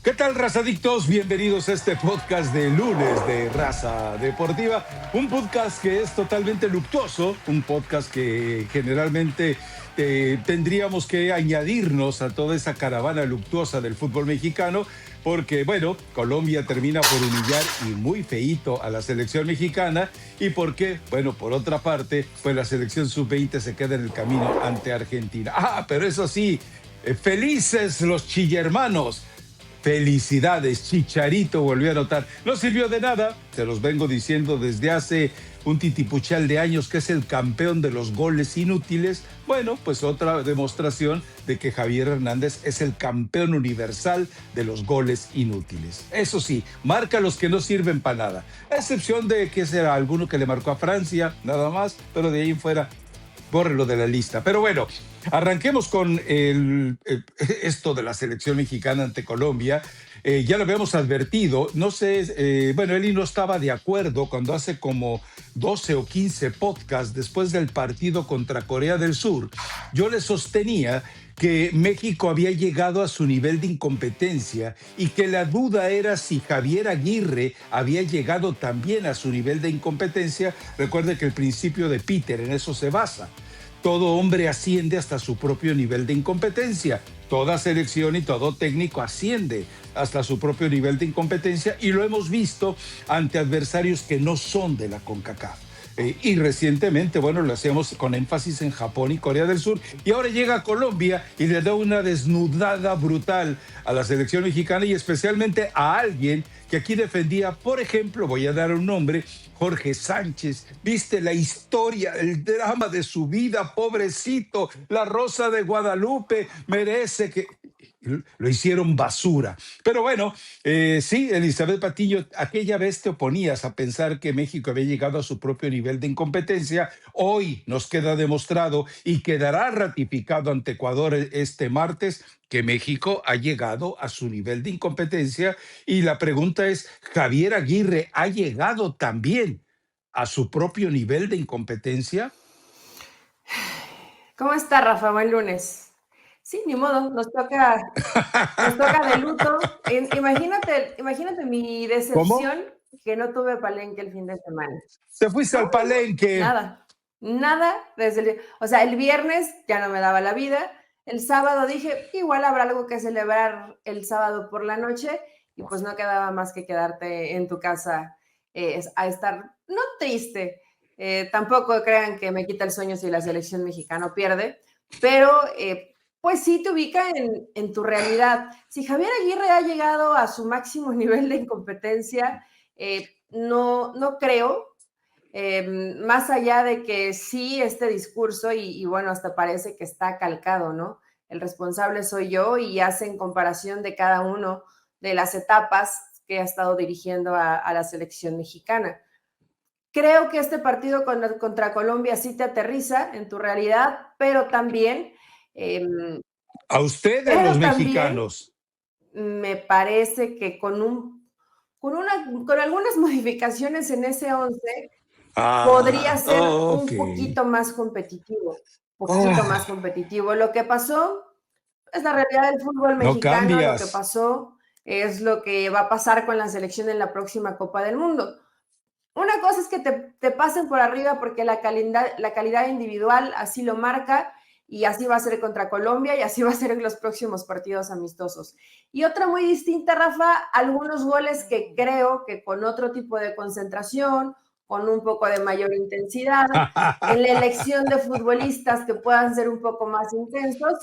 ¿Qué tal, razadictos? Bienvenidos a este podcast de lunes de Raza Deportiva. Un podcast que es totalmente luctuoso, un podcast que generalmente tendríamos que añadirnos a toda esa caravana luctuosa del fútbol mexicano, porque, bueno, Colombia termina por humillar y muy feíto a la selección mexicana. ¿Y por qué? Bueno, por otra parte, pues la selección sub-20 se queda en el camino ante Argentina. Pero eso sí, felices los chillermanos. Felicidades, Chicharito volvió a anotar. No sirvió de nada, se los vengo diciendo desde hace un titipuchal de años que es el campeón de los goles inútiles. Bueno, pues otra demostración de que Javier Hernández es el campeón universal de los goles inútiles. Eso sí, marca los que no sirven para nada, a excepción de que será alguno que le marcó a Francia, nada más, pero de ahí en fuera, bórrelo de la lista. Pero bueno, arranquemos con esto de la selección mexicana ante Colombia. Ya lo habíamos advertido, no sé, bueno, Eli no estaba de acuerdo cuando hace como 12 o 15 podcasts después del partido contra Corea del Sur. Yo le sostenía que México había llegado a su nivel de incompetencia y que la duda era si Javier Aguirre había llegado también a su nivel de incompetencia. Recuerde que el principio de Peter en eso se basa. Todo hombre asciende hasta su propio nivel de incompetencia. Toda selección y todo técnico asciende hasta su propio nivel de incompetencia, y lo hemos visto ante adversarios que no son de la CONCACAF. Y recientemente, bueno, lo hacemos con énfasis en Japón y Corea del Sur, y ahora llega a Colombia y le da una desnudada brutal a la selección mexicana, y especialmente a alguien que aquí defendía, por ejemplo, voy a dar un nombre, Jorge Sánchez. Viste la historia, el drama de su vida, pobrecito, la Rosa de Guadalupe merece que... Lo hicieron basura. Pero bueno, sí, Elizabeth Patiño, aquella vez te oponías a pensar que México había llegado a su propio nivel de incompetencia. Hoy nos queda demostrado y quedará ratificado ante Ecuador este martes que México ha llegado a su nivel de incompetencia. Y la pregunta es, ¿Javier Aguirre ha llegado también a su propio nivel de incompetencia? ¿Cómo está, Rafa? Buen lunes. Sí, ni modo, nos toca de luto. Imagínate mi ¿Cómo? decepción que no tuve palenque el fin de semana. Te fuiste No, al palenque. nada o sea, el viernes ya no me daba la vida. El sábado dije, igual habrá algo que celebrar el sábado por la noche, y pues no quedaba más que quedarte en tu casa a estar, no triste, tampoco crean que me quita el sueño si la selección mexicana pierde, pero pues sí te ubica en tu realidad. Si Javier Aguirre ha llegado a su máximo nivel de incompetencia, no creo, más allá de que sí este discurso, y bueno, hasta parece que está calcado, ¿no? El responsable soy yo, y hacen comparación de cada uno de las etapas que ha estado dirigiendo a la selección mexicana. Creo que este partido contra Colombia sí te aterriza en tu realidad, pero también, eh, A ustedes, los pero también mexicanos. me parece que con algunas modificaciones en ese 11 podría ser Ok. un poquito más competitivo. Lo que pasó es la realidad del fútbol No mexicano, lo que cambias. pasó es lo que va a pasar con la selección en la próxima Copa del Mundo. Una cosa es que te pasen por arriba porque la calidad individual así lo marca, y así va a ser contra Colombia, y así va a ser en los próximos partidos amistosos. Y otra muy distinta, Rafa, algunos goles que creo que con otro tipo de concentración, con un poco de mayor intensidad, en la elección de futbolistas que puedan ser un poco más intensos,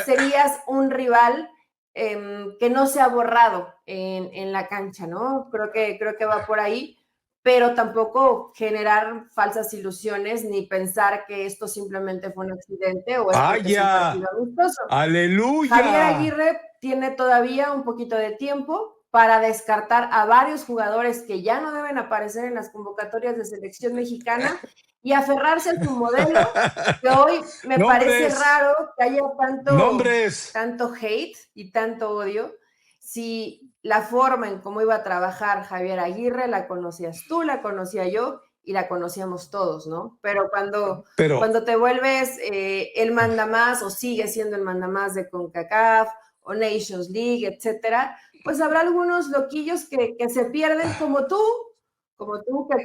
serías un rival que no se ha borrado en la cancha, ¿no? Creo que va por ahí, pero tampoco generar falsas ilusiones ni pensar que esto simplemente fue un accidente o es porque es un partido ¡Vaya! amistoso. Javier ¡Aleluya! Aguirre tiene todavía un poquito de tiempo para descartar a varios jugadores que ya no deben aparecer en las convocatorias de selección mexicana y aferrarse a su modelo, que hoy me parece ¡Nombres! raro que haya ¡Nombres! tanto hate y tanto odio. Si la forma en cómo iba a trabajar Javier Aguirre la conocías tú, la conocía yo y la conocíamos todos, ¿no? Pero Pero, cuando te vuelves el mandamás, o sigues siendo el mandamás de CONCACAF, o Nations League, etcétera, pues habrá algunos loquillos que se pierden como tú,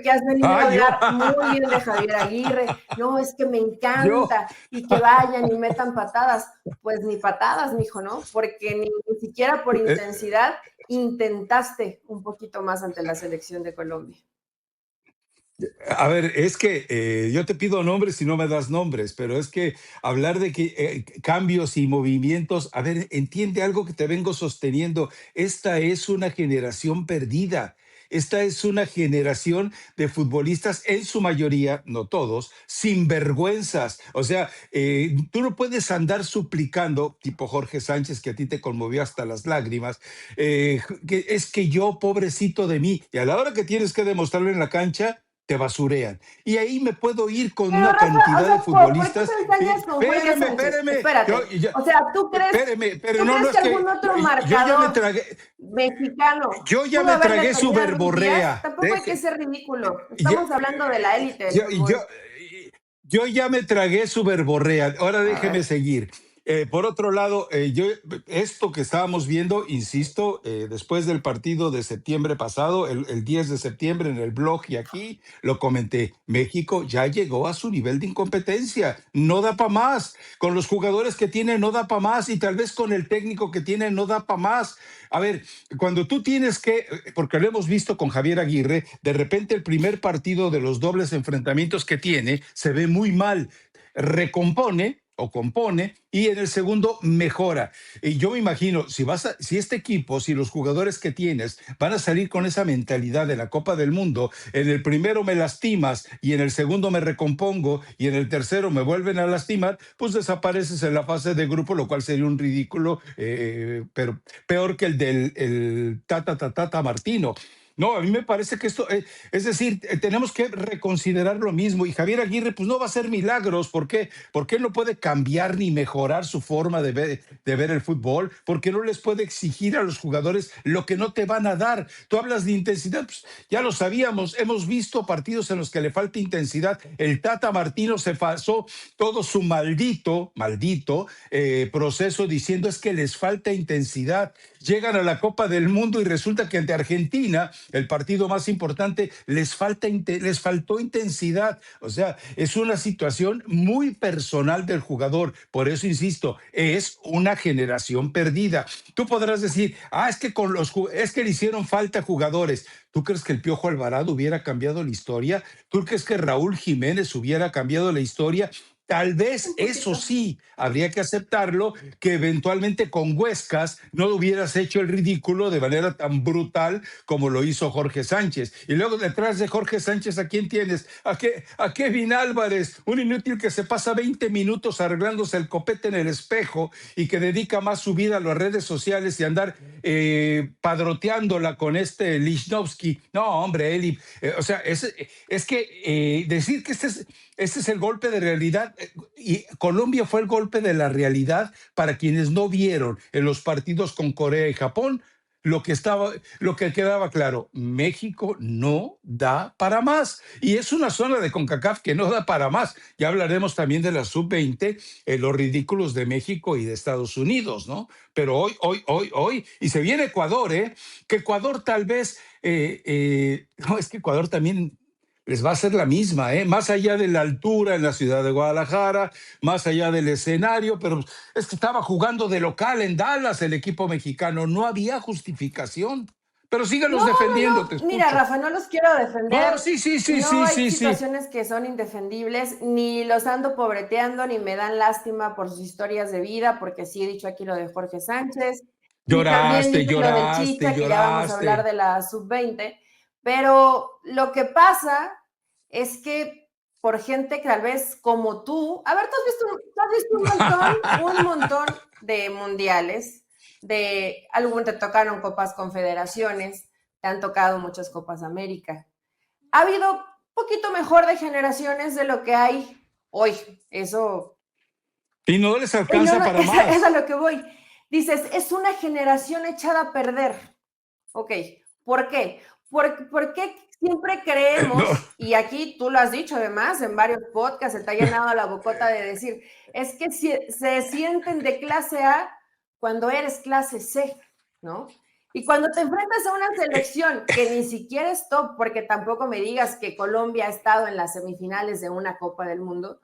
que has venido a Ah, yo, hablar muy bien de Javier Aguirre. No, es que me yo, encanta y que vayan y metan patadas. Pues ni patadas, mijo, ¿no? Porque ni siquiera por eh, intensidad intentaste un poquito más ante la selección de Colombia. a ver, es que yo te pido nombres y no me das nombres, pero es que hablar de que cambios y movimientos, a ver, entiende algo que te vengo sosteniendo. Esta es una generación perdida. Esta es una generación de futbolistas, en su mayoría, no todos, sinvergüenzas. O sea, tú no puedes andar suplicando, tipo Jorge Sánchez, que a ti te conmovió hasta las lágrimas, que es que yo, pobrecito de mí, y a la hora que tienes que demostrarlo en la cancha, te basurean. Y ahí me puedo ir con Pero una Rafa, o cantidad de sea, ¿por qué futbolistas. te ensañas con Jorge Espérame, Sánchez? espérame. Espérate. O sea, Espérame, pero ¿tú no, crees no que es algún que otro yo ya me marcador tragué, mexicano yo ya pudo me haber tragué su detenido a Luis Díaz? verborrea. Tampoco hay que ser ridículo. Yo, Estamos hablando de la élite del yo, yo, fútbol. yo ya me tragué su verborrea. Ahora A ver. déjeme seguir. Por otro lado, esto que estábamos viendo, insisto, después del partido de septiembre pasado, el 10 de septiembre en el blog y aquí lo comenté, México ya llegó a su nivel de incompetencia, no da para más, con los jugadores que tiene no da para más y tal vez con el técnico que tiene no da para más. A ver, cuando tú tienes que, porque lo hemos visto con Javier Aguirre, de repente el primer partido de los dobles enfrentamientos que tiene se ve muy mal, recompone o compone y en el segundo mejora. Y yo me imagino, si este equipo, si los jugadores que tienes van a salir con esa mentalidad de la Copa del Mundo, en el primero me lastimas y en el segundo me recompongo y en el tercero me vuelven a lastimar, pues desapareces en la fase de grupo, lo cual sería un ridículo, pero peor que el del Tata Martino. No, a mí me parece que esto, es decir, tenemos que reconsiderar lo mismo y Javier Aguirre pues no va a hacer milagros. ¿Por qué? Porque él no puede cambiar ni mejorar su forma de ver el fútbol, porque no les puede exigir a los jugadores lo que no te van a dar. Tú hablas de intensidad, pues ya lo sabíamos, hemos visto partidos en los que le falta intensidad. El Tata Martino se pasó todo su maldito proceso diciendo es que les falta intensidad. Llegan a la Copa del Mundo y resulta que ante Argentina, el partido más importante, les faltó intensidad. O sea, es una situación muy personal del jugador. Por eso insisto, es una generación perdida. Tú podrás decir, es que es que le hicieron falta jugadores. ¿Tú crees que el Piojo Alvarado hubiera cambiado la historia? ¿Tú crees que Raúl Jiménez hubiera cambiado la historia? Tal vez Un eso poquito. sí, habría que aceptarlo, que eventualmente con Huescas no hubieras hecho el ridículo de manera tan brutal como lo hizo Jorge Sánchez. Y luego detrás de Jorge Sánchez, ¿a quién tienes? A Kevin Álvarez, un inútil que se pasa 20 minutos arreglándose el copete en el espejo y que dedica más su vida a las redes sociales y andar padroteándola con este Lichnowsky. No, hombre, Eli, o sea, es que decir que este es el golpe de realidad y Colombia fue el golpe de la realidad para quienes no vieron en los partidos con Corea y Japón lo que quedaba claro, México no da para más y es una zona de CONCACAF que no da para más. Ya hablaremos también de la sub-20, los ridículos de México y de Estados Unidos, ¿no? Pero hoy, y se viene Ecuador, que Ecuador tal vez, no, es que Ecuador también les va a ser la misma, más allá de la altura en la ciudad de Guadalajara, más allá del escenario, pero es que estaba jugando de local en Dallas el equipo mexicano, no había justificación. Pero síganos defendiendo, te Mira, escucho. Rafa, no los quiero defender. No, sí, sí, sí, No sí, hay sí, sí. situaciones que son indefendibles, ni los ando pobreteando, ni me dan lástima por sus historias de vida, porque sí he dicho aquí lo de Jorge Sánchez, y también Lloraste, dije lo del lloraste, Chicha, que ya vamos a hablar lloraste. de la sub-20, pero lo que pasa es que por gente que tal vez como tú, a ver, tú has visto un montón de mundiales, de algún te tocaron Copas Confederaciones, te han tocado muchas Copas América. Ha habido un poquito mejor de generaciones de lo que hay hoy. Eso. Y no les No, alcanza no, para es a más. lo que voy. Dices, es una generación echada a perder. Ok, ¿por qué? Porque siempre No, creemos, y aquí tú lo has dicho además en varios podcasts, se te ha llenado la bocota de decir, es que se sienten de clase A cuando eres clase C, ¿no? Y cuando te enfrentas a una selección que ni siquiera es top, porque tampoco me digas que Colombia ha estado en las semifinales de una Copa del Mundo,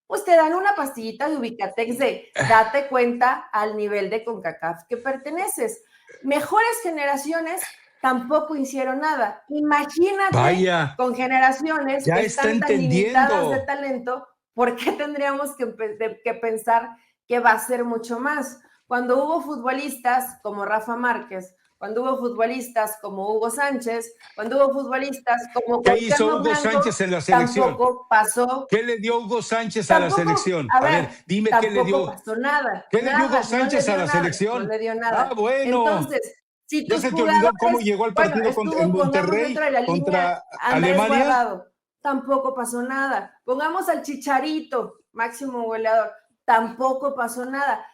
pues te dan una pastillita de Ubicatex de date cuenta al nivel de CONCACAF que perteneces. Mejores generaciones tampoco hicieron nada. Imagínate Vaya, con generaciones ya que está están tan limitadas de entendiendo. talento, ¿por qué tendríamos que pensar que va a ser mucho más? Cuando hubo futbolistas como Rafa Márquez, cuando hubo futbolistas como Hugo Sánchez, cuando hubo futbolistas como ¿Qué hizo Cuauhtémoc Hugo Blanco, Sánchez en la selección? tampoco pasó. ¿Qué le dio Hugo Sánchez a la Tampoco, selección? a A ver, ver, dime qué le tampoco dio. pasó nada, ¿Qué le dio Hugo nada, no le Sánchez a dio la nada, no selección? le dio Ah, nada. bueno. Entonces, si ¿Ya tus se te olvidó cómo jugadores, llegó al bueno, partido en estuvo, pongamos Monterrey dentro de la línea contra Andrés Alemania? Guardado, tampoco pasó nada. Pongamos al Chicharito, máximo goleador, tampoco pasó nada.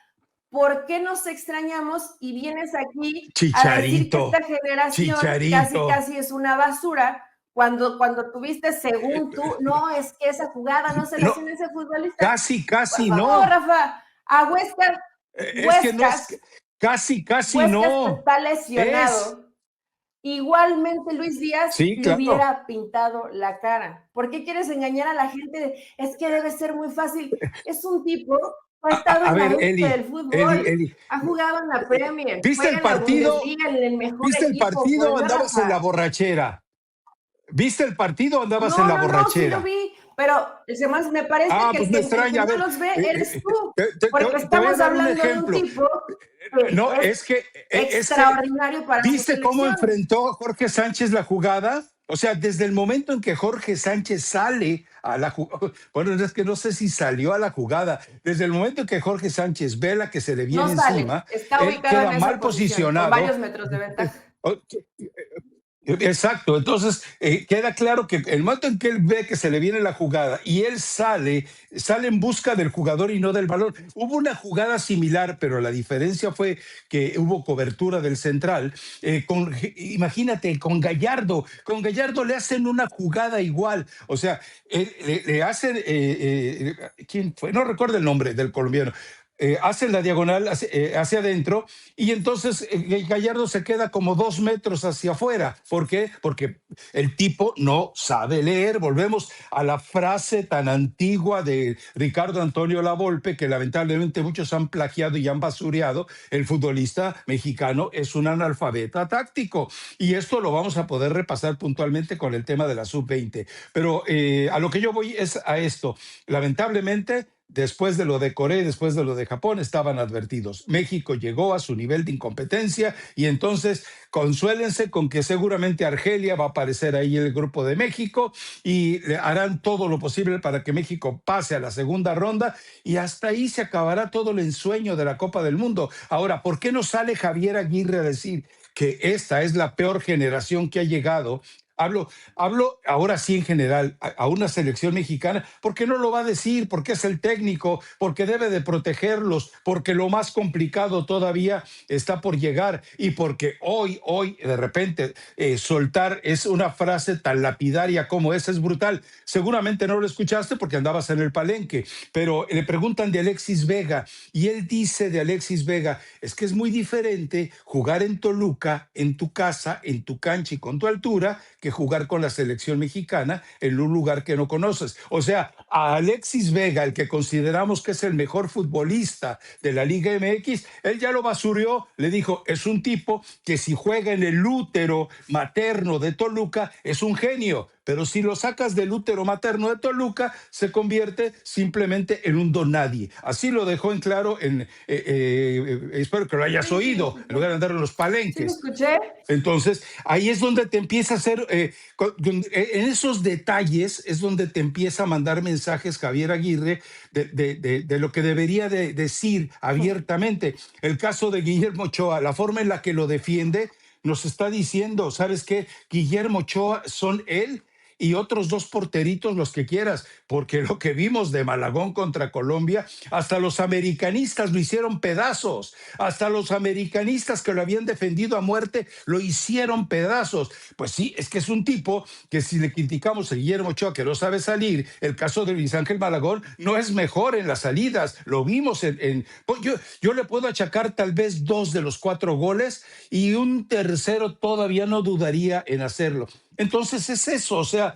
¿Por qué nos extrañamos y vienes aquí a decir que esta Chicharito, generación casi Chicharito. casi es una basura cuando tuviste según tú, no, es que esa jugada no se la No, hacen a ese futbolista? casi, Por casi favor, no. Rafa, a Huescas, Es que no es Huescas, casi, casi Huescas no. está Es. lesionado. Igualmente Luis Díaz Sí, le claro. hubiera pintado la cara. ¿Por qué quieres engañar a la gente? Es que debe ser muy fácil. Es un tipo que ha estado A en la ver, élite del fútbol, Eli, ha jugado en la Premier, ¿viste juega el en la partido? Bundesliga, en el mejor ¿Viste el equipo. partido Pues o no, andabas en la Rafa. borrachera? ¿Viste el partido o andabas en No, la no, no, sí lo borrachera? vi, pero además me parece Ah, que pues me el que extraña. A no ver, los ve eres tú, porque te voy a estamos dar un hablando de un ejemplo. tipo que No, es es que, extraordinario para su ¿viste cómo selección. enfrentó Jorge Sánchez la jugada? O sea, desde el momento en que Jorge Sánchez sale a la jugada, bueno, es que no sé si salió a la jugada, desde el momento en que Jorge Sánchez ve la que se le No viene sale, encima, está él ubicado queda en esa mal posición, con posicionado. varios metros de ventaja. Exacto, entonces queda claro que el momento en que él ve que se le viene la jugada y él sale en busca del jugador y no del balón. Hubo una jugada similar, pero la diferencia fue que hubo cobertura del central. Imagínate, con Gallardo le hacen una jugada igual, o sea, le hacen, ¿quién fue? No recuerdo el nombre del colombiano. Hacen la diagonal hacia adentro y entonces Gallardo se queda como 2 metros hacia afuera. ¿Por qué? Porque el tipo no sabe leer. Volvemos a la frase tan antigua de Ricardo Antonio Lavolpe, que lamentablemente muchos han plagiado y han basureado. El futbolista mexicano es un analfabeta táctico. Y esto lo vamos a poder repasar puntualmente con el tema de la sub-20. Pero a lo que yo voy es a esto. Lamentablemente, después de lo de Corea y después de lo de Japón, estaban advertidos. México llegó a su nivel de incompetencia y entonces consuélense con que seguramente Argelia va a aparecer ahí en el grupo de México y harán todo lo posible para que México pase a la segunda ronda y hasta ahí se acabará todo el ensueño de la Copa del Mundo. Ahora, ¿por qué no sale Javier Aguirre a decir que esta es la peor generación que ha llegado? Hablo ahora sí en general a una selección mexicana, porque no lo va a decir, porque es el técnico, porque debe de protegerlos, porque lo más complicado todavía está por llegar y porque hoy, de repente, soltar es una frase tan lapidaria como esa es brutal. Seguramente no lo escuchaste porque andabas en el palenque, pero le preguntan de Alexis Vega y él dice de Alexis Vega, es que es muy diferente jugar en Toluca, en tu casa, en tu cancha y con tu altura, que jugar con la selección mexicana en un lugar que no conoces. O sea, a Alexis Vega, el que consideramos que es el mejor futbolista de la Liga MX, él ya lo basurió, le dijo, es un tipo que si juega en el útero materno de Toluca, es un genio, pero si lo sacas del útero materno de Toluca, se convierte simplemente en un don nadie. Así lo dejó en claro, espero que lo hayas Sí, sí, lo oído, en escuché. lugar de andar en los Sí, lo palenques. escuché. Entonces, ahí es donde te empieza a hacer, en esos detalles es donde te empieza a mandar mensajes Javier Aguirre de lo que debería de decir abiertamente. El caso de Guillermo Ochoa, la forma en la que lo defiende, nos está diciendo, ¿sabes qué? Guillermo Ochoa son él y otros dos porteritos, los que quieras, porque lo que vimos de Malagón contra Colombia, hasta los americanistas lo hicieron pedazos, hasta los americanistas que lo habían defendido a muerte lo hicieron pedazos. Pues sí, es que es un tipo que si le criticamos a Guillermo Ochoa que no sabe salir, el caso de Luis Ángel Malagón no es mejor en las salidas, lo vimos pues yo le puedo achacar tal vez 2 de los 4 goles y un tercero todavía no dudaría en hacerlo. Entonces es eso, o sea,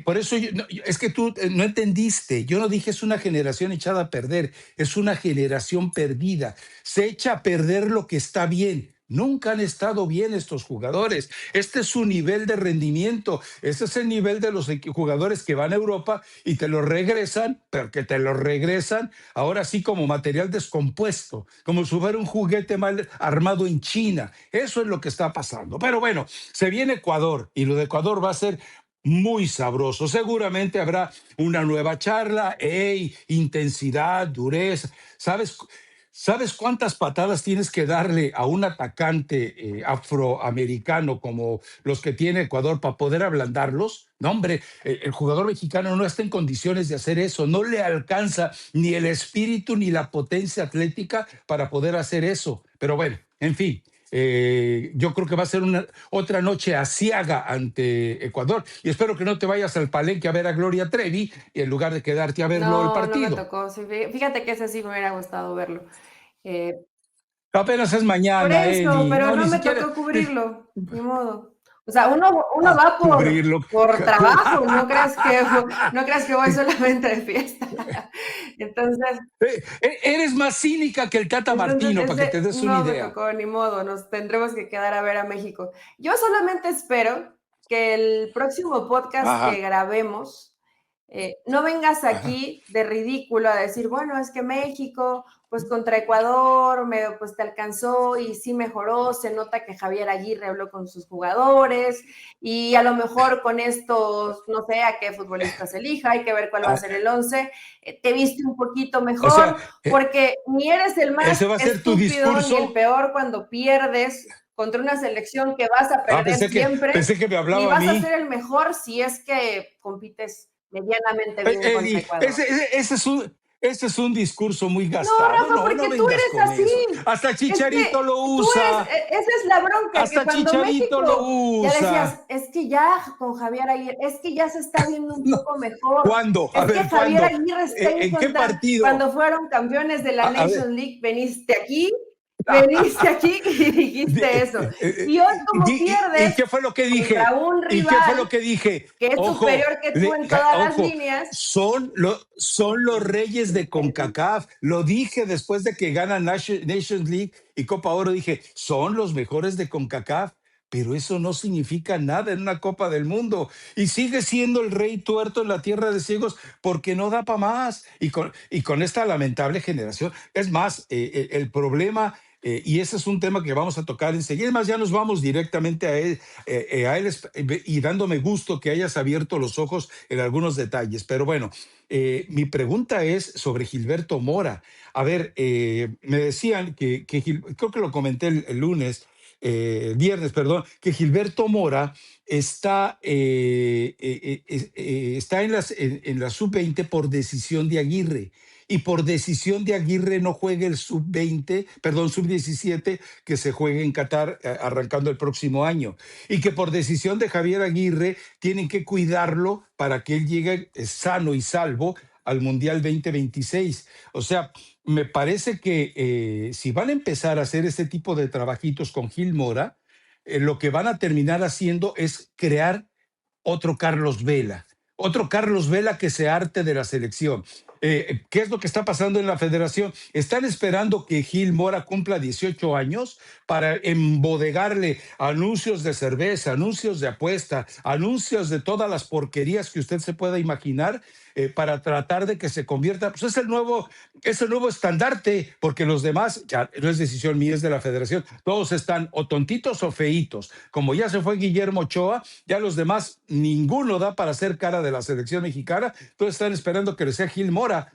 por eso es que tú no entendiste. Yo no dije es una generación echada a perder, es una generación perdida. Se echa a perder lo que está bien. Nunca han estado bien estos jugadores. Este es su nivel de rendimiento. Este es el nivel de los jugadores que van a Europa y te lo regresan, pero que te lo regresan ahora sí como material descompuesto, como si fuera un juguete mal armado en China. Eso es lo que está pasando. Pero bueno, se viene Ecuador y lo de Ecuador va a ser muy sabroso. Seguramente habrá una nueva charla, intensidad, dureza. ¿Sabes cuántas patadas tienes que darle a un atacante afroamericano como los que tiene Ecuador para poder ablandarlos? No, hombre, el jugador mexicano no está en condiciones de hacer eso, no le alcanza ni el espíritu ni la potencia atlética para poder hacer eso. Pero bueno, en fin, yo creo que va a ser otra noche aciaga ante Ecuador y espero que no te vayas al Palenque a ver a Gloria Trevi en lugar de quedarte a verlo el No, no me partido. tocó. Sí, fíjate que ese sí me hubiera gustado verlo. Eh, Apenas es por mañana, eso, Eli. pero No, no ni me siquiera tocó cubrirlo, ni modo. O sea, uno a va cubrirlo. por trabajo, no creas que voy solamente de fiesta. Entonces, Eres más cínica que el Tata entonces Martino, para que ese te des una no me idea. tocó, ni modo, nos tendremos que quedar a ver a México. Yo solamente espero que el próximo podcast que Ajá, grabemos no vengas ajá. aquí de ridículo a decir, bueno, es que México, pues contra Ecuador, pues te alcanzó y sí mejoró, se nota que Javier Aguirre habló con sus jugadores y a lo mejor con estos, no sé a qué futbolistas elija, hay que ver cuál va a Ah, ser el 11, te viste un poquito o sea, mejor, porque ni eres el más ese va a ser tu estúpido ni el discurso. peor cuando pierdes contra una selección que vas a Ah, perder siempre, pensé que me ni hablaba a vas a mí. ser el mejor si es que compites medianamente bien contra Eli, Ecuador. ese es un discurso muy No, gastado. Rafa, No, no porque tú vengas eres con así. eso. Hasta Es Chicharito que lo tú eres, usa. esa es la bronca, que Hasta cuando Chicharito lo México ya decías, usa. es que ya con Javier Aguirre, es que ya se está viendo un No, poco mejor, ¿cuándo? A es que ver, Javier ¿cuándo? Aguirre está ¿En qué encontrando, partido? cuando fueron campeones de la A ver. Nation League, veniste aquí y dijiste eso. Y hoy como ¿Y pierdes qué fue lo que contra dije? un ¿Y qué fue rival lo que dije? que es Ojo, superior que tú en todas las ojo, líneas, son los reyes de CONCACAF. Lo dije después de que ganan Nations League y Copa Oro. Dije, son los mejores de CONCACAF. Pero eso no significa nada en una Copa del Mundo. Y sigue siendo el rey tuerto en la tierra de ciegos porque no da para más. Y con esta lamentable generación. Es más, el problema y ese es un tema que vamos a tocar enseguida. Es más, ya nos vamos directamente a él y dándome gusto que hayas abierto los ojos en algunos detalles. Pero bueno, mi pregunta es sobre Gilberto Mora. A ver, me decían creo que lo comenté el lunes, el viernes, perdón, que Gilberto Mora está en la sub-20 por decisión de Aguirre y por decisión de Aguirre no juegue el sub-20, perdón, sub-17 que se juegue en Qatar arrancando el próximo año. Y que por decisión de Javier Aguirre tienen que cuidarlo para que él llegue sano y salvo al Mundial 2026. O sea, me parece que si van a empezar a hacer este tipo de trabajitos con Gil Mora, lo que van a terminar haciendo es crear otro Carlos Vela que se harte de la selección. ¿Qué es lo que está pasando en la federación? Están esperando que Gil Mora cumpla 18 años para embodegarle anuncios de cerveza, anuncios de apuesta, anuncios de todas las porquerías que usted se pueda imaginar para tratar de que se convierta, pues es el nuevo estandarte, porque los demás, ya no es decisión mía, es de la federación, todos están o tontitos o feitos. Como ya se fue Guillermo Ochoa, ya los demás, ninguno da para ser cara de la selección mexicana, entonces están esperando que le sea Gil Mora.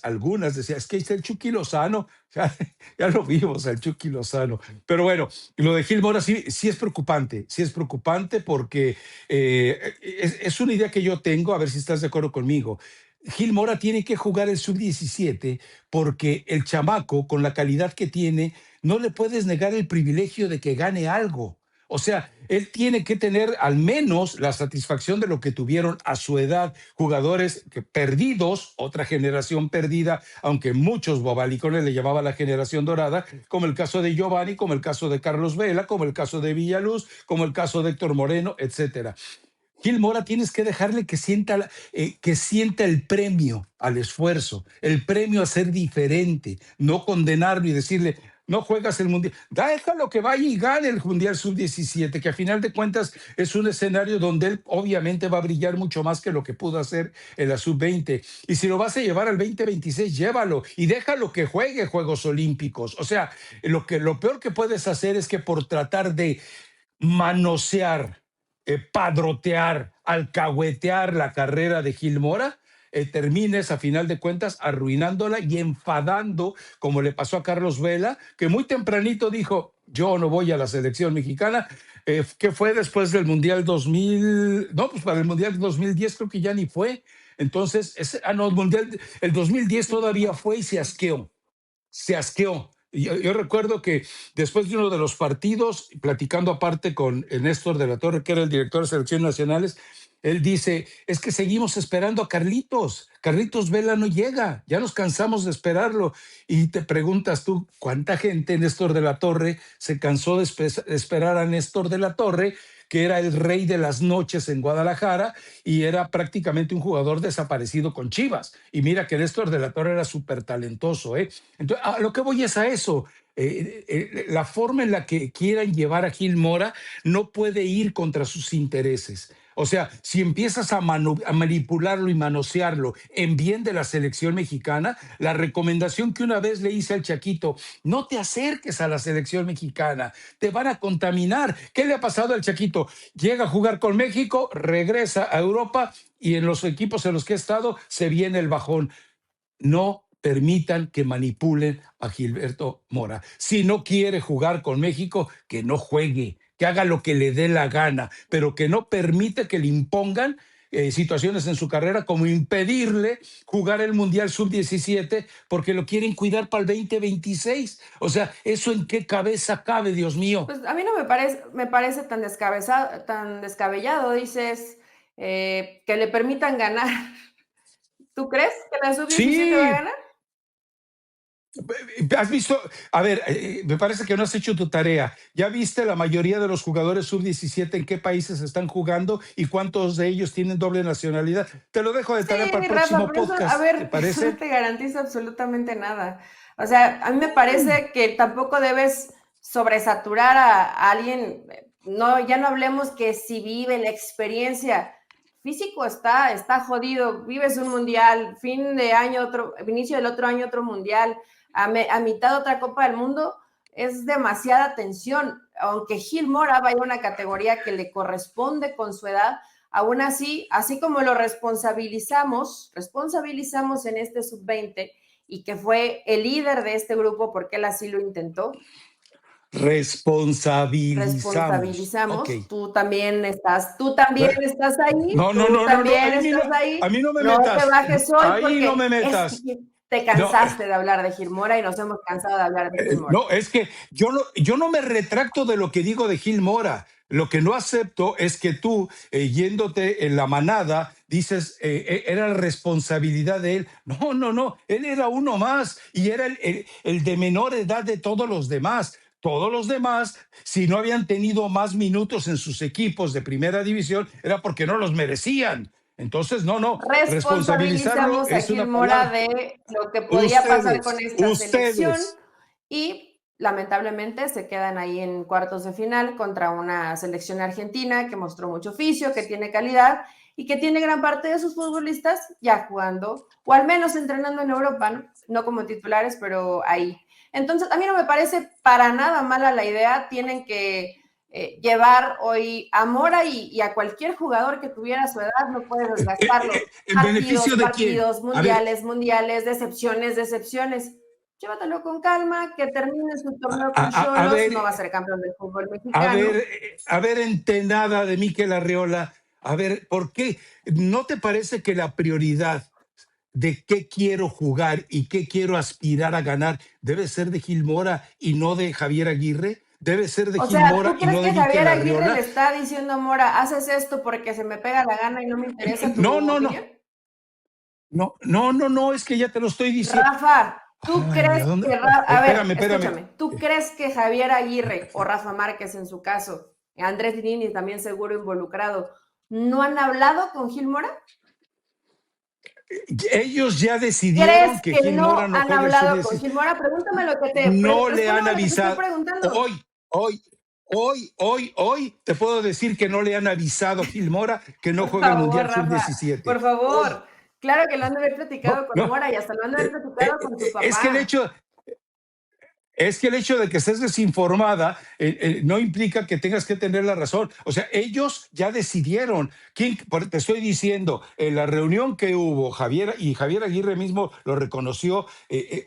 Algunas decían, es que está el Chucky Lozano, ya lo vimos al Chucky Lozano. Pero bueno, lo de Gil Mora sí es preocupante porque es una idea que yo tengo, a ver si estás de acuerdo conmigo. Gil Mora tiene que jugar el sub-17 porque el chamaco, con la calidad que tiene, no le puedes negar el privilegio de que gane algo. O sea, él tiene que tener al menos la satisfacción de lo que tuvieron a su edad jugadores perdidos, otra generación perdida, aunque muchos bobalicones le llamaban la generación dorada, como el caso de Giovanni, como el caso de Carlos Vela, como el caso de Villaluz, como el caso de Héctor Moreno, etcétera. Gil Mora tienes que dejarle que sienta el premio al esfuerzo, el premio a ser diferente, no condenarlo y decirle, no juegas el Mundial, déjalo que vaya y gane el Mundial Sub-17, que a final de cuentas es un escenario donde él obviamente va a brillar mucho más que lo que pudo hacer en la Sub-20. Y si lo vas a llevar al 2026, llévalo y déjalo que juegue Juegos Olímpicos. O sea, lo peor que puedes hacer es que por tratar de manosear, padrotear, alcahuetear la carrera de Gil Mora, termines a final de cuentas arruinándola y enfadando, como le pasó a Carlos Vela, que muy tempranito dijo, yo no voy a la selección mexicana, que fue después del Mundial 2000, no, pues para el Mundial 2010 creo que ya ni fue. Entonces, no, el 2010 todavía fue y se asqueó. Yo recuerdo que después de uno de los partidos, platicando aparte con Néstor de la Torre, que era el director de selecciones nacionales, él dice, es que seguimos esperando a Carlitos. Carlitos Vela no llega, ya nos cansamos de esperarlo. Y te preguntas tú, ¿cuánta gente, Néstor de la Torre, se cansó de esperar a Néstor de la Torre, que era el rey de las noches en Guadalajara y era prácticamente un jugador desaparecido con Chivas? Y mira que Néstor de la Torre era súper talentoso, ¿eh? Entonces, a lo que voy es a eso. La forma en la que quieran llevar a Gil Mora no puede ir contra sus intereses. O sea, si empiezas a manipularlo y manosearlo en bien de la selección mexicana, la recomendación que una vez le hice al Chaquito, no te acerques a la selección mexicana, te van a contaminar. ¿Qué le ha pasado al Chaquito? Llega a jugar con México, regresa a Europa y en los equipos en los que ha estado se viene el bajón. No permitan que manipulen a Gilberto Mora. Si no quiere jugar con México, que no juegue, que haga lo que le dé la gana, pero que no permite que le impongan situaciones en su carrera como impedirle jugar el Mundial Sub-17 porque lo quieren cuidar para el 2026. O sea, ¿eso en qué cabeza cabe, Dios mío? Pues a mí no me parece tan tan descabellado, dices, que le permitan ganar. ¿Tú crees que la sub-17 va a Sí, ganar? has visto, a ver, me parece que no has hecho tu tarea. ¿Ya viste la mayoría de los jugadores sub-17 en qué países están jugando y cuántos de ellos tienen doble nacionalidad? Te lo dejo de tarea para Sí, el Rafa, próximo pero eso, a podcast, ¿te ver, eso no parece? te garantiza absolutamente nada. O sea, a mí me parece que tampoco debes sobresaturar a alguien. No, ya no hablemos que si vive la experiencia. Físico está jodido. Vives un mundial, fin de año, inicio del otro año, otro mundial, a mitad otra Copa del Mundo. Es demasiada tensión. Aunque Gil Mora vaya a una categoría que le corresponde con su edad, aún así, así como lo responsabilizamos en este sub-20 y que fue el líder de este grupo porque él así lo intentó, Responsabilizamos. Ok. responsabilizamos, tú también estás ahí, No, no, tú no, no, no. también estás A ahí, mí no me no te metas. bajes hoy Ahí no me porque metas. te No, cansaste de hablar de Gil Mora y nos hemos cansado de hablar de Gil Mora. no, es que yo no me retracto de lo que digo de Gil Mora. Lo que no acepto es que tú, yéndote en la manada, dices, era la responsabilidad de él. No, no, no, él era uno más y era el de menor edad de todos los demás. Todos los demás, si no habían tenido más minutos en sus equipos de primera división, era porque no los merecían. Entonces, no, no, responsabilizarlo Responsabilizamos a es Gil una Mora palabra. de lo que podía pasar con Ustedes, esta selección ustedes. y lamentablemente se quedan ahí en cuartos de final contra una selección argentina que mostró mucho oficio, que tiene calidad y que tiene gran parte de sus futbolistas ya jugando o al menos entrenando en Europa, no como titulares, pero ahí. Entonces, a mí no me parece para nada mala la idea, tienen que llevar hoy a Mora y a cualquier jugador que tuviera su edad, no puedes desgastarlo. ¿En beneficio de quién? Partidos, mundiales, decepciones. Llévatelo con calma, que termine su torneo con Xolos, no va a ser campeón del fútbol mexicano. A ver, entenada de Mikel Arriola, a ver, ¿por qué no te parece que la prioridad de qué quiero jugar y qué quiero aspirar a ganar debe ser de Gil Mora y no de Javier Aguirre? Debe ser de Gil Mora y no de Mikel Arriola. ¿Tú crees que Javier Aguirre le está diciendo a Mora, haces esto porque se me pega la gana y no me interesa tu opinión? No, es que ya te lo estoy diciendo. Rafa, ¿tú crees que... A ver, escúchame. ¿Tú crees que Javier Aguirre o Rafa Márquez en su caso, Andrés Lilini también seguro involucrado, no han hablado con Gil Mora? Ellos ya decidieron que Gil Mora no han hablado con Gil Mora. Pregúntame lo que te... No le han avisado. Hoy te puedo decir que no le han avisado a Gil Mora que no juega el Mundial Sub-17. Por favor. Claro que lo han de haber platicado con Mora y hasta lo han de haber platicado con su papá. Es que el hecho de que estés desinformada no implica que tengas que tener la razón. O sea, ellos ya decidieron. Te estoy diciendo, en la reunión que hubo, Javier Aguirre mismo lo reconoció,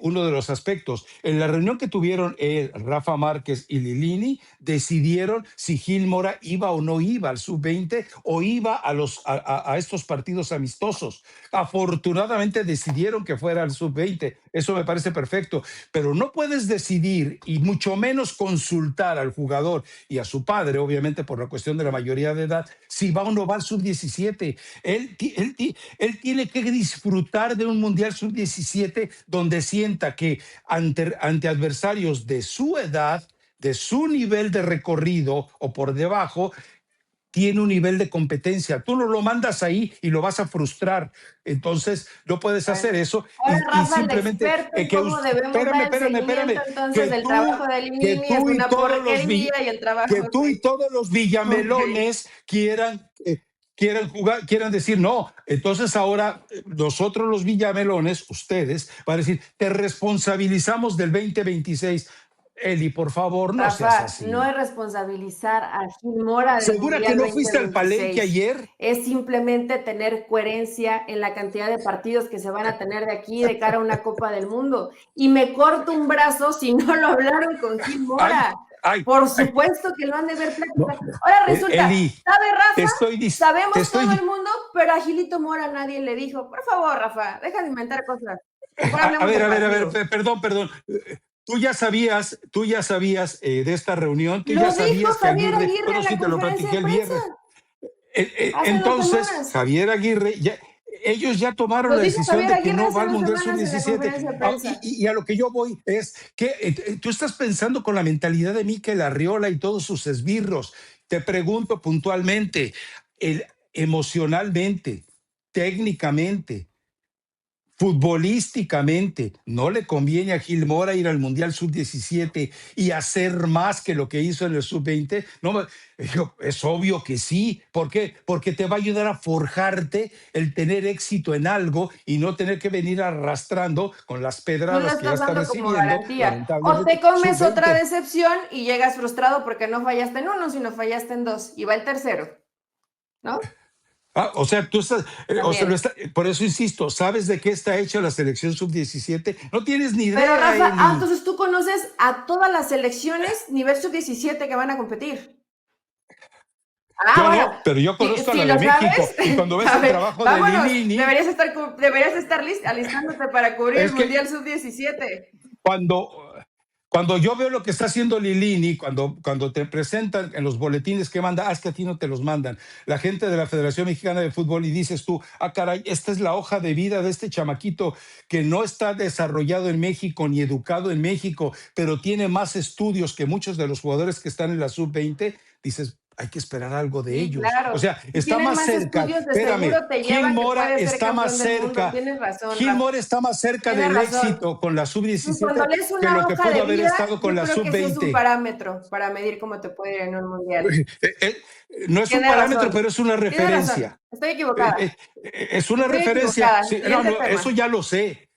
uno de los aspectos. En la reunión que tuvieron Rafa Márquez y Lilini, decidieron si Gil Mora iba o no iba al Sub-20 o iba a estos partidos amistosos. Afortunadamente decidieron que fuera al Sub-20. Eso me parece perfecto. Pero no puedes decidir y mucho menos consultar al jugador y a su padre, obviamente por la cuestión de la mayoría de edad, si va o no va al Sub-17. Él tiene que disfrutar de un Mundial Sub-17 donde sienta que ante adversarios de su edad, de su nivel de recorrido o por debajo, tiene un nivel de competencia. Tú no lo mandas ahí y lo vas a frustrar. Entonces, no puedes hacer eso. Ahora, Rafa, simplemente ¿cómo debemos espérame. Entonces, el trabajo de Lilini es una porquería y el trabajo que tú y todos los villamelones quieran jugar, quieran decir, no, entonces ahora nosotros los villamelones, ustedes, van a decir, te responsabilizamos del 2026. Eli, por favor, no seas así. No es responsabilizar a Gil Mora. ¿Segura que no fuiste al Palenque ayer? Es simplemente tener coherencia en la cantidad de partidos que se van a tener de aquí de cara a una Copa del Mundo. Y me corto un brazo si no lo hablaron con Gil Mora. Por supuesto que lo han de ver platicado. Ahora resulta, Eli, ¿sabe Rafa? Sabemos todo el mundo, pero a Gilito Mora nadie le dijo, por favor, Rafa, deja de inventar cosas. A ver, perdón. Tú ya sabías de esta reunión. Tú ya sabías que Aguirre bueno, sí, te lo platiqué el viernes. Entonces, Javier Aguirre, ellos ya tomaron la decisión de que no va al Mundial Sub-17. Y a lo que yo voy es que tú estás pensando con la mentalidad de Mikel Arriola y todos sus esbirros. Te pregunto puntualmente, emocionalmente, técnicamente, futbolísticamente, ¿no le conviene a Gil Mora ir al Mundial Sub-17 y hacer más que lo que hizo en el Sub-20? No, es obvio que sí. ¿Por qué? Porque te va a ayudar a forjarte el tener éxito en algo y no tener que venir arrastrando con las pedradas que ya está recibiendo. O te comes otra decepción y llegas frustrado porque no fallaste en uno, sino fallaste en dos. Y va el tercero, ¿no? O sea, tú estás, por eso insisto, ¿sabes de qué está hecha la selección Sub-17? No tienes ni idea. Pero Rafa, entonces tú conoces a todas las selecciones nivel Sub-17 que van a competir. No, pero yo conozco a la de México. Y cuando ves el trabajo de Lilini... Deberías estar alistándote para cubrir el Mundial Sub-17. Cuando yo veo lo que está haciendo Lilini, cuando te presentan en los boletines que manda, es que a ti no te los mandan, la gente de la Federación Mexicana de Fútbol, y dices tú, caray, esta es la hoja de vida de este chamaquito que no está desarrollado en México ni educado en México, pero tiene más estudios que muchos de los jugadores que están en la Sub-20, dices, hay que esperar algo de ellos. Claro. O sea, está más cerca. Espérame, Gil Mora está más cerca. Gil Mora está más cerca del éxito con la Sub-17 que lo que pudo haber estado con la Sub-20. Es un parámetro para medir cómo te puede ir en un mundial. No es un parámetro, pero es una referencia. Estoy equivocada. Es una referencia. Sí, no, eso ya lo sé.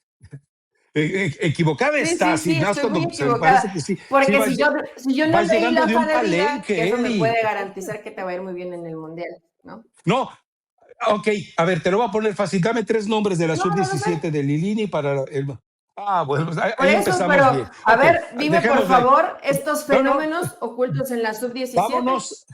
Equivocada Sí, sí, estás, y sí, más estoy muy cuando se me parece equivocada. que sí, sí Porque si yo no vas leí la llegando de hoja un de vida, palenque, eso me Eddie. puede garantizar que te va a ir muy bien en el Mundial, ¿no? No, ok, a ver, te lo voy a poner fácil. Dame 3 nombres de la No, no lo sé. sub-17 de Lilini para el... Ah, bueno, pues Por ahí eso, empezamos pero bien. a Ok, ver, dime por dejémosla ahí. favor estos No, no, fenómenos ocultos en la sub-17. vámonos,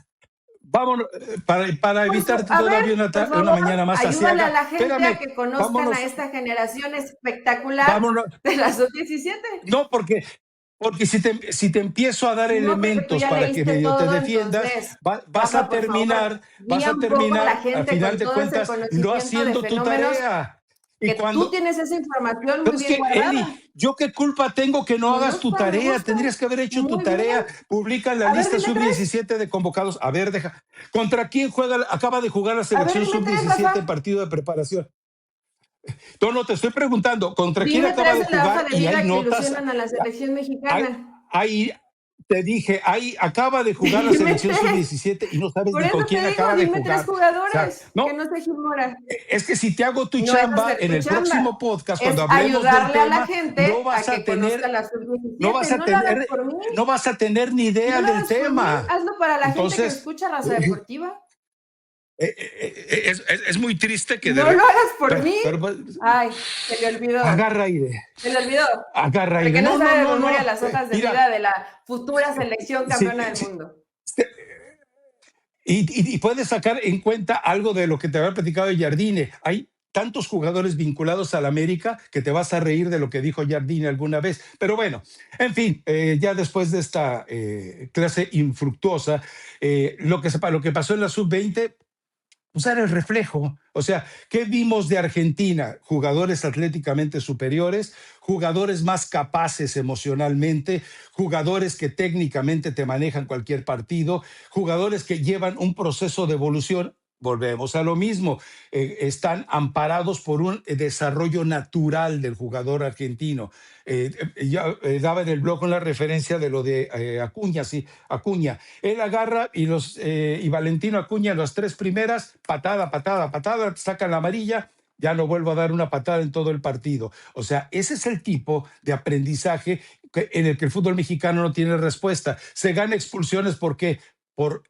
vámonos, para Pues, evitarte a ver, todavía por una favor, mañana más ayúdale a asiaga. la gente a Espérame, que conozcan a vámonos, esta generación espectacular vámonos. de la sub-17. No, porque si te empiezo a dar No, porque tú elementos ya para que leíste medio te todo, defiendas, entonces, vas a Rafa, por favor, terminar, guía un poco a la al gente final con de todo ese cuentas, no conocimiento de haciendo tu fenómenos tarea. Y que tú cuando, tienes esa información pero muy es bien que, Eli, guardada. ¿yo qué culpa tengo que no Me hagas tu gusta, me tarea? gusta. Tendrías que haber hecho tu Muy bien. tarea. Publica la A ver, lista dime tres. sub-17 de convocados. A ver, ¿Contra quién acaba de jugar la A ver, selección dime tres, Rafa. sub-17 en partido de preparación? No, te estoy preguntando, ¿contra quién Dime acaba tres de de la hoja jugar? de Y hay vida que notas. ilusionan a la selección Ahí, mexicana. ahí te dije, ahí acaba de jugar la Dime selección tres. sub-17 y no sabes Por ni eso con te quién digo, acaba de dime tres jugar. O sea, jugadores, que no, no se Gilmora. es que si te hago tu No es chamba hacer en tu el chamba, próximo podcast, es cuando hablemos del ayudarle a la tema, no gente a vas a que conozca tener, la no sub-17. vas a No lo hagas tener, por mí, no vas a tener ni no idea lo del hagas por mí, tema. hazlo para la gente que Entonces, escucha Raza Deportiva. es muy triste que No lo hagas por mí. pero, Ay, se le olvidó. agarra aire, Se le olvidó. agarra aire. Porque no No, no, sabe de no, memoria no. las hojas de Mira, vida de la futura selección sí, campeona del sí, mundo. y puedes sacar en cuenta algo de lo que te había platicado de Jardine. Hay tantos jugadores vinculados al América que te vas a reír de lo que dijo Jardine alguna vez. Pero bueno, en fin, ya después de esta clase infructuosa, lo que pasó en la sub-20 pues era el reflejo. O sea, ¿qué vimos de Argentina? Jugadores atléticamente superiores, jugadores más capaces emocionalmente, jugadores que técnicamente te manejan cualquier partido, jugadores que llevan un proceso de evolución. Volvemos a lo mismo, están amparados por un desarrollo natural del jugador argentino. Ya daba en el blog una referencia de lo de Acuña, sí, Acuña. Él agarra y Valentino Acuña, las 3 primeras, patada, patada, patada, sacan la amarilla, ya no vuelvo a dar una patada en todo el partido. O sea, ese es el tipo de aprendizaje en el que el fútbol mexicano no tiene respuesta. Se gana expulsiones porque por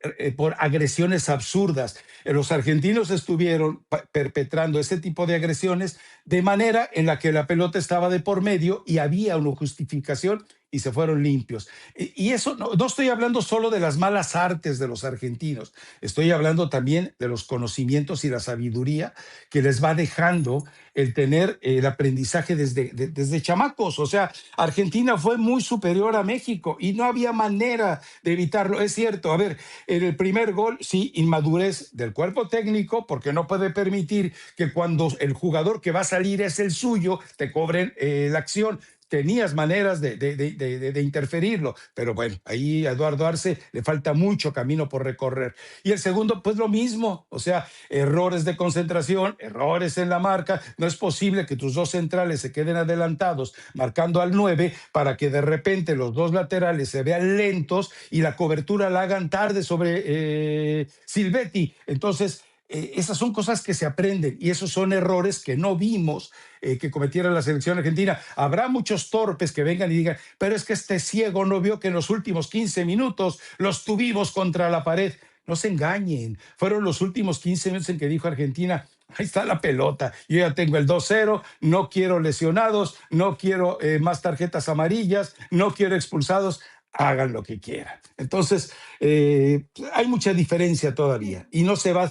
agresiones absurdas. Los argentinos estuvieron perpetrando ese tipo de agresiones de manera en la que la pelota estaba de por medio y había una justificación y se fueron limpios. Y eso no estoy hablando solo de las malas artes de los argentinos, estoy hablando también de los conocimientos y la sabiduría que les va dejando el tener el aprendizaje desde chamacos. O sea, Argentina fue muy superior a México y no había manera de evitarlo. Es cierto, a ver, en el primer gol, sí, inmadurez del cuerpo técnico, porque no puede permitir que cuando el jugador que va a salir es el suyo, te cobren la acción. Tenías maneras de interferirlo, pero bueno, ahí a Eduardo Arce le falta mucho camino por recorrer. Y el segundo, pues lo mismo, o sea, errores de concentración, errores en la marca. No es posible que tus dos centrales se queden adelantados marcando al 9 para que de repente los dos laterales se vean lentos y la cobertura la hagan tarde sobre Silvetti. Entonces, esas son cosas que se aprenden y esos son errores que no vimos que cometiera la selección argentina. Habrá muchos torpes que vengan y digan, pero es que este ciego no vio que en los últimos 15 minutos los tuvimos contra la pared. No se engañen, fueron los últimos 15 minutos en que dijo Argentina, ahí está la pelota, yo ya tengo el 2-0, no quiero lesionados, no quiero más tarjetas amarillas, no quiero expulsados, hagan lo que quieran. Entonces, hay mucha diferencia todavía y no se va.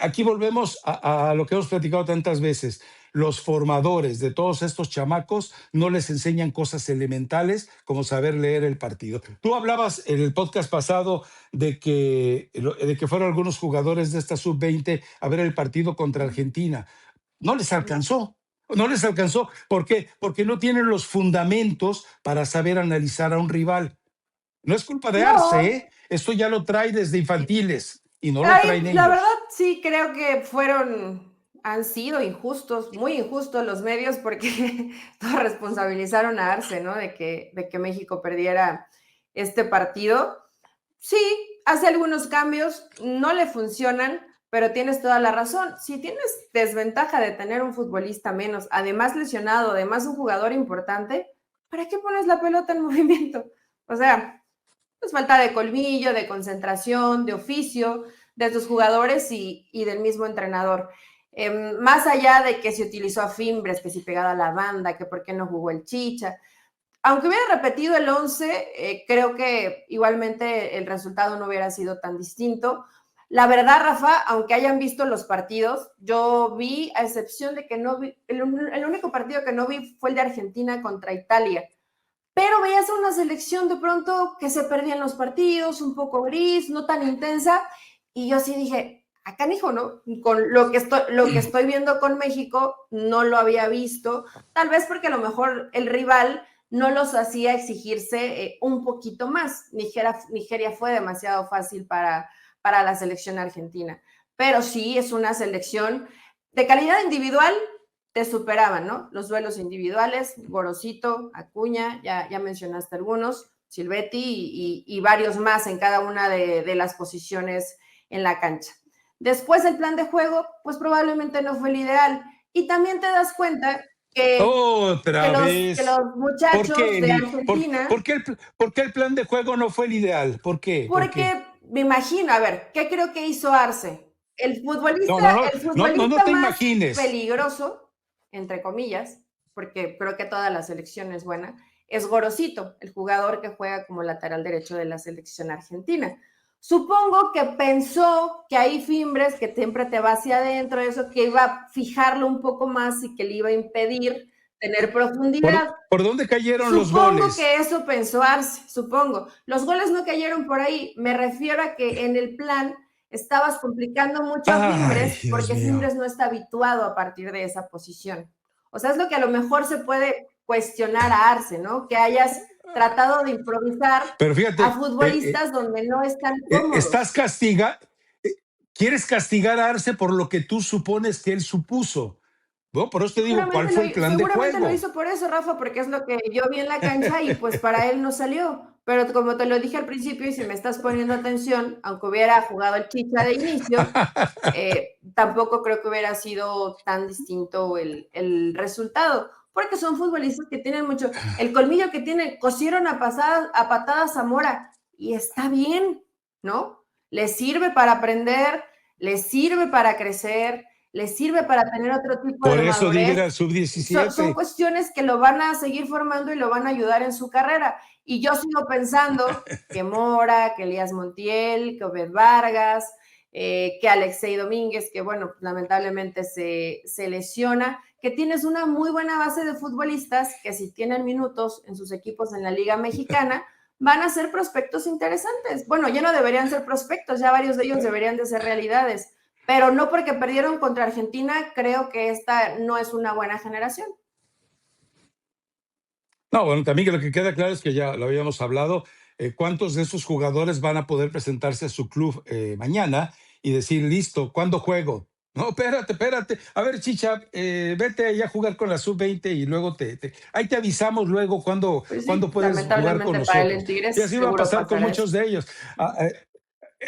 Aquí volvemos a lo que hemos platicado tantas veces. Los formadores de todos estos chamacos no les enseñan cosas elementales como saber leer el partido. Tú hablabas en el podcast pasado de que fueron algunos jugadores de esta sub-20 a ver el partido contra Argentina. No les alcanzó. No les alcanzó. ¿Por qué? Porque no tienen los fundamentos para saber analizar a un rival. No es culpa de Arce, No, ¿eh? Esto ya lo trae desde infantiles y no lo ay, traen la verdad ellos. sí creo que han sido injustos, muy injustos los medios porque todos responsabilizaron a Arce, ¿no? De que México perdiera este partido. Sí, hace algunos cambios, no le funcionan, pero tienes toda la razón. Si tienes desventaja de tener un futbolista menos, además lesionado, además un jugador importante, ¿para qué pones la pelota en movimiento? O sea, pues falta de colmillo, de concentración, de oficio de tus jugadores y del mismo entrenador. Más allá de que se utilizó a Fimbres, que si pegada a la banda, que por qué no jugó el Chicha. Aunque hubiera repetido el 11, creo que igualmente el resultado no hubiera sido tan distinto. La verdad, Rafa, aunque hayan visto los partidos, yo vi, a excepción de que no vi, el único partido que no vi fue el de Argentina contra Italia, pero veías una selección de pronto que se perdían los partidos, un poco gris, no tan intensa, y yo sí dije, acá canijo, ¿no? Con lo que estoy viendo con México, no lo había visto, tal vez porque a lo mejor el rival no los hacía exigirse un poquito más. Nigeria fue demasiado fácil para la selección argentina, pero sí es una selección de calidad individual, te superaban, ¿no? Los duelos individuales, Gorosito, Acuña, ya mencionaste algunos, Silvetti y varios más en cada una de las posiciones en la cancha. Después el plan de juego, pues probablemente no fue el ideal. Y también te das cuenta que, Otra que vez. los ¿Por muchachos qué, de por, Argentina, por qué el plan de juego no fue el ideal? ¿Por qué? ¿Por qué? porque me imagino, a ver, ¿qué creo que hizo Arce? El No, no, futbolista, no, el no, no, no futbolista te más imagines. peligroso, entre comillas, porque creo que toda la selección es buena, es Gorosito, el jugador que juega como lateral derecho de la selección argentina. Supongo que pensó que ahí Fimbres, que siempre te va hacia adentro, eso que iba a fijarlo un poco más y que le iba a impedir tener profundidad. ¿Por dónde cayeron los Supongo goles? que eso pensó Arce, supongo. Los goles no cayeron por ahí. Me refiero a que en el plan estabas complicando mucho a Ay, Fimbres Dios porque mío. Fimbres no está habituado a partir de esa posición. O sea, es lo que a lo mejor se puede cuestionar a Arce, ¿no? Que hayas tratado de improvisar Pero a fíjate, futbolistas donde no están estás cómodos. quieres castigar a Arce por lo que tú supones que él supuso. No, por eso te digo, ¿cuál fue el plan de Seguramente lo juego? hizo por eso, Rafa, porque es lo que yo vi en la cancha y pues para él no salió. Pero como te lo dije al principio y si me estás poniendo atención, aunque hubiera jugado el Chicha de inicio, tampoco creo que hubiera sido tan distinto el resultado, porque son futbolistas que tienen mucho, el colmillo que tienen, cosieron a patadas a Mora y está bien, ¿no? Les sirve para aprender, les sirve para crecer, les sirve para tener otro tipo Por de eso debe ir madurez. al Son sub-17. cuestiones que lo van a seguir formando y lo van a ayudar en su carrera. Y yo sigo pensando que Mora, que Elías Montiel, que Obed Vargas, que Alexei Domínguez, que bueno, lamentablemente se lesiona, que tienes una muy buena base de futbolistas que si tienen minutos en sus equipos en la Liga Mexicana, van a ser prospectos interesantes. Bueno, ya no deberían ser prospectos, ya varios de ellos deberían de ser realidades, pero no porque perdieron contra Argentina, creo que esta no es una buena generación. No, bueno, también que lo que queda claro es que ya lo habíamos hablado, cuántos de esos jugadores van a poder presentarse a su club mañana y decir, listo, ¿cuándo juego? No, espérate. A ver, Chicha, vete allá a jugar con la sub-20 y luego ahí te avisamos luego Pues cuándo sí, puedes jugar con lamentablemente para él nosotros. en Y Tigres así va a seguro pasar con pasará eso. muchos de ellos.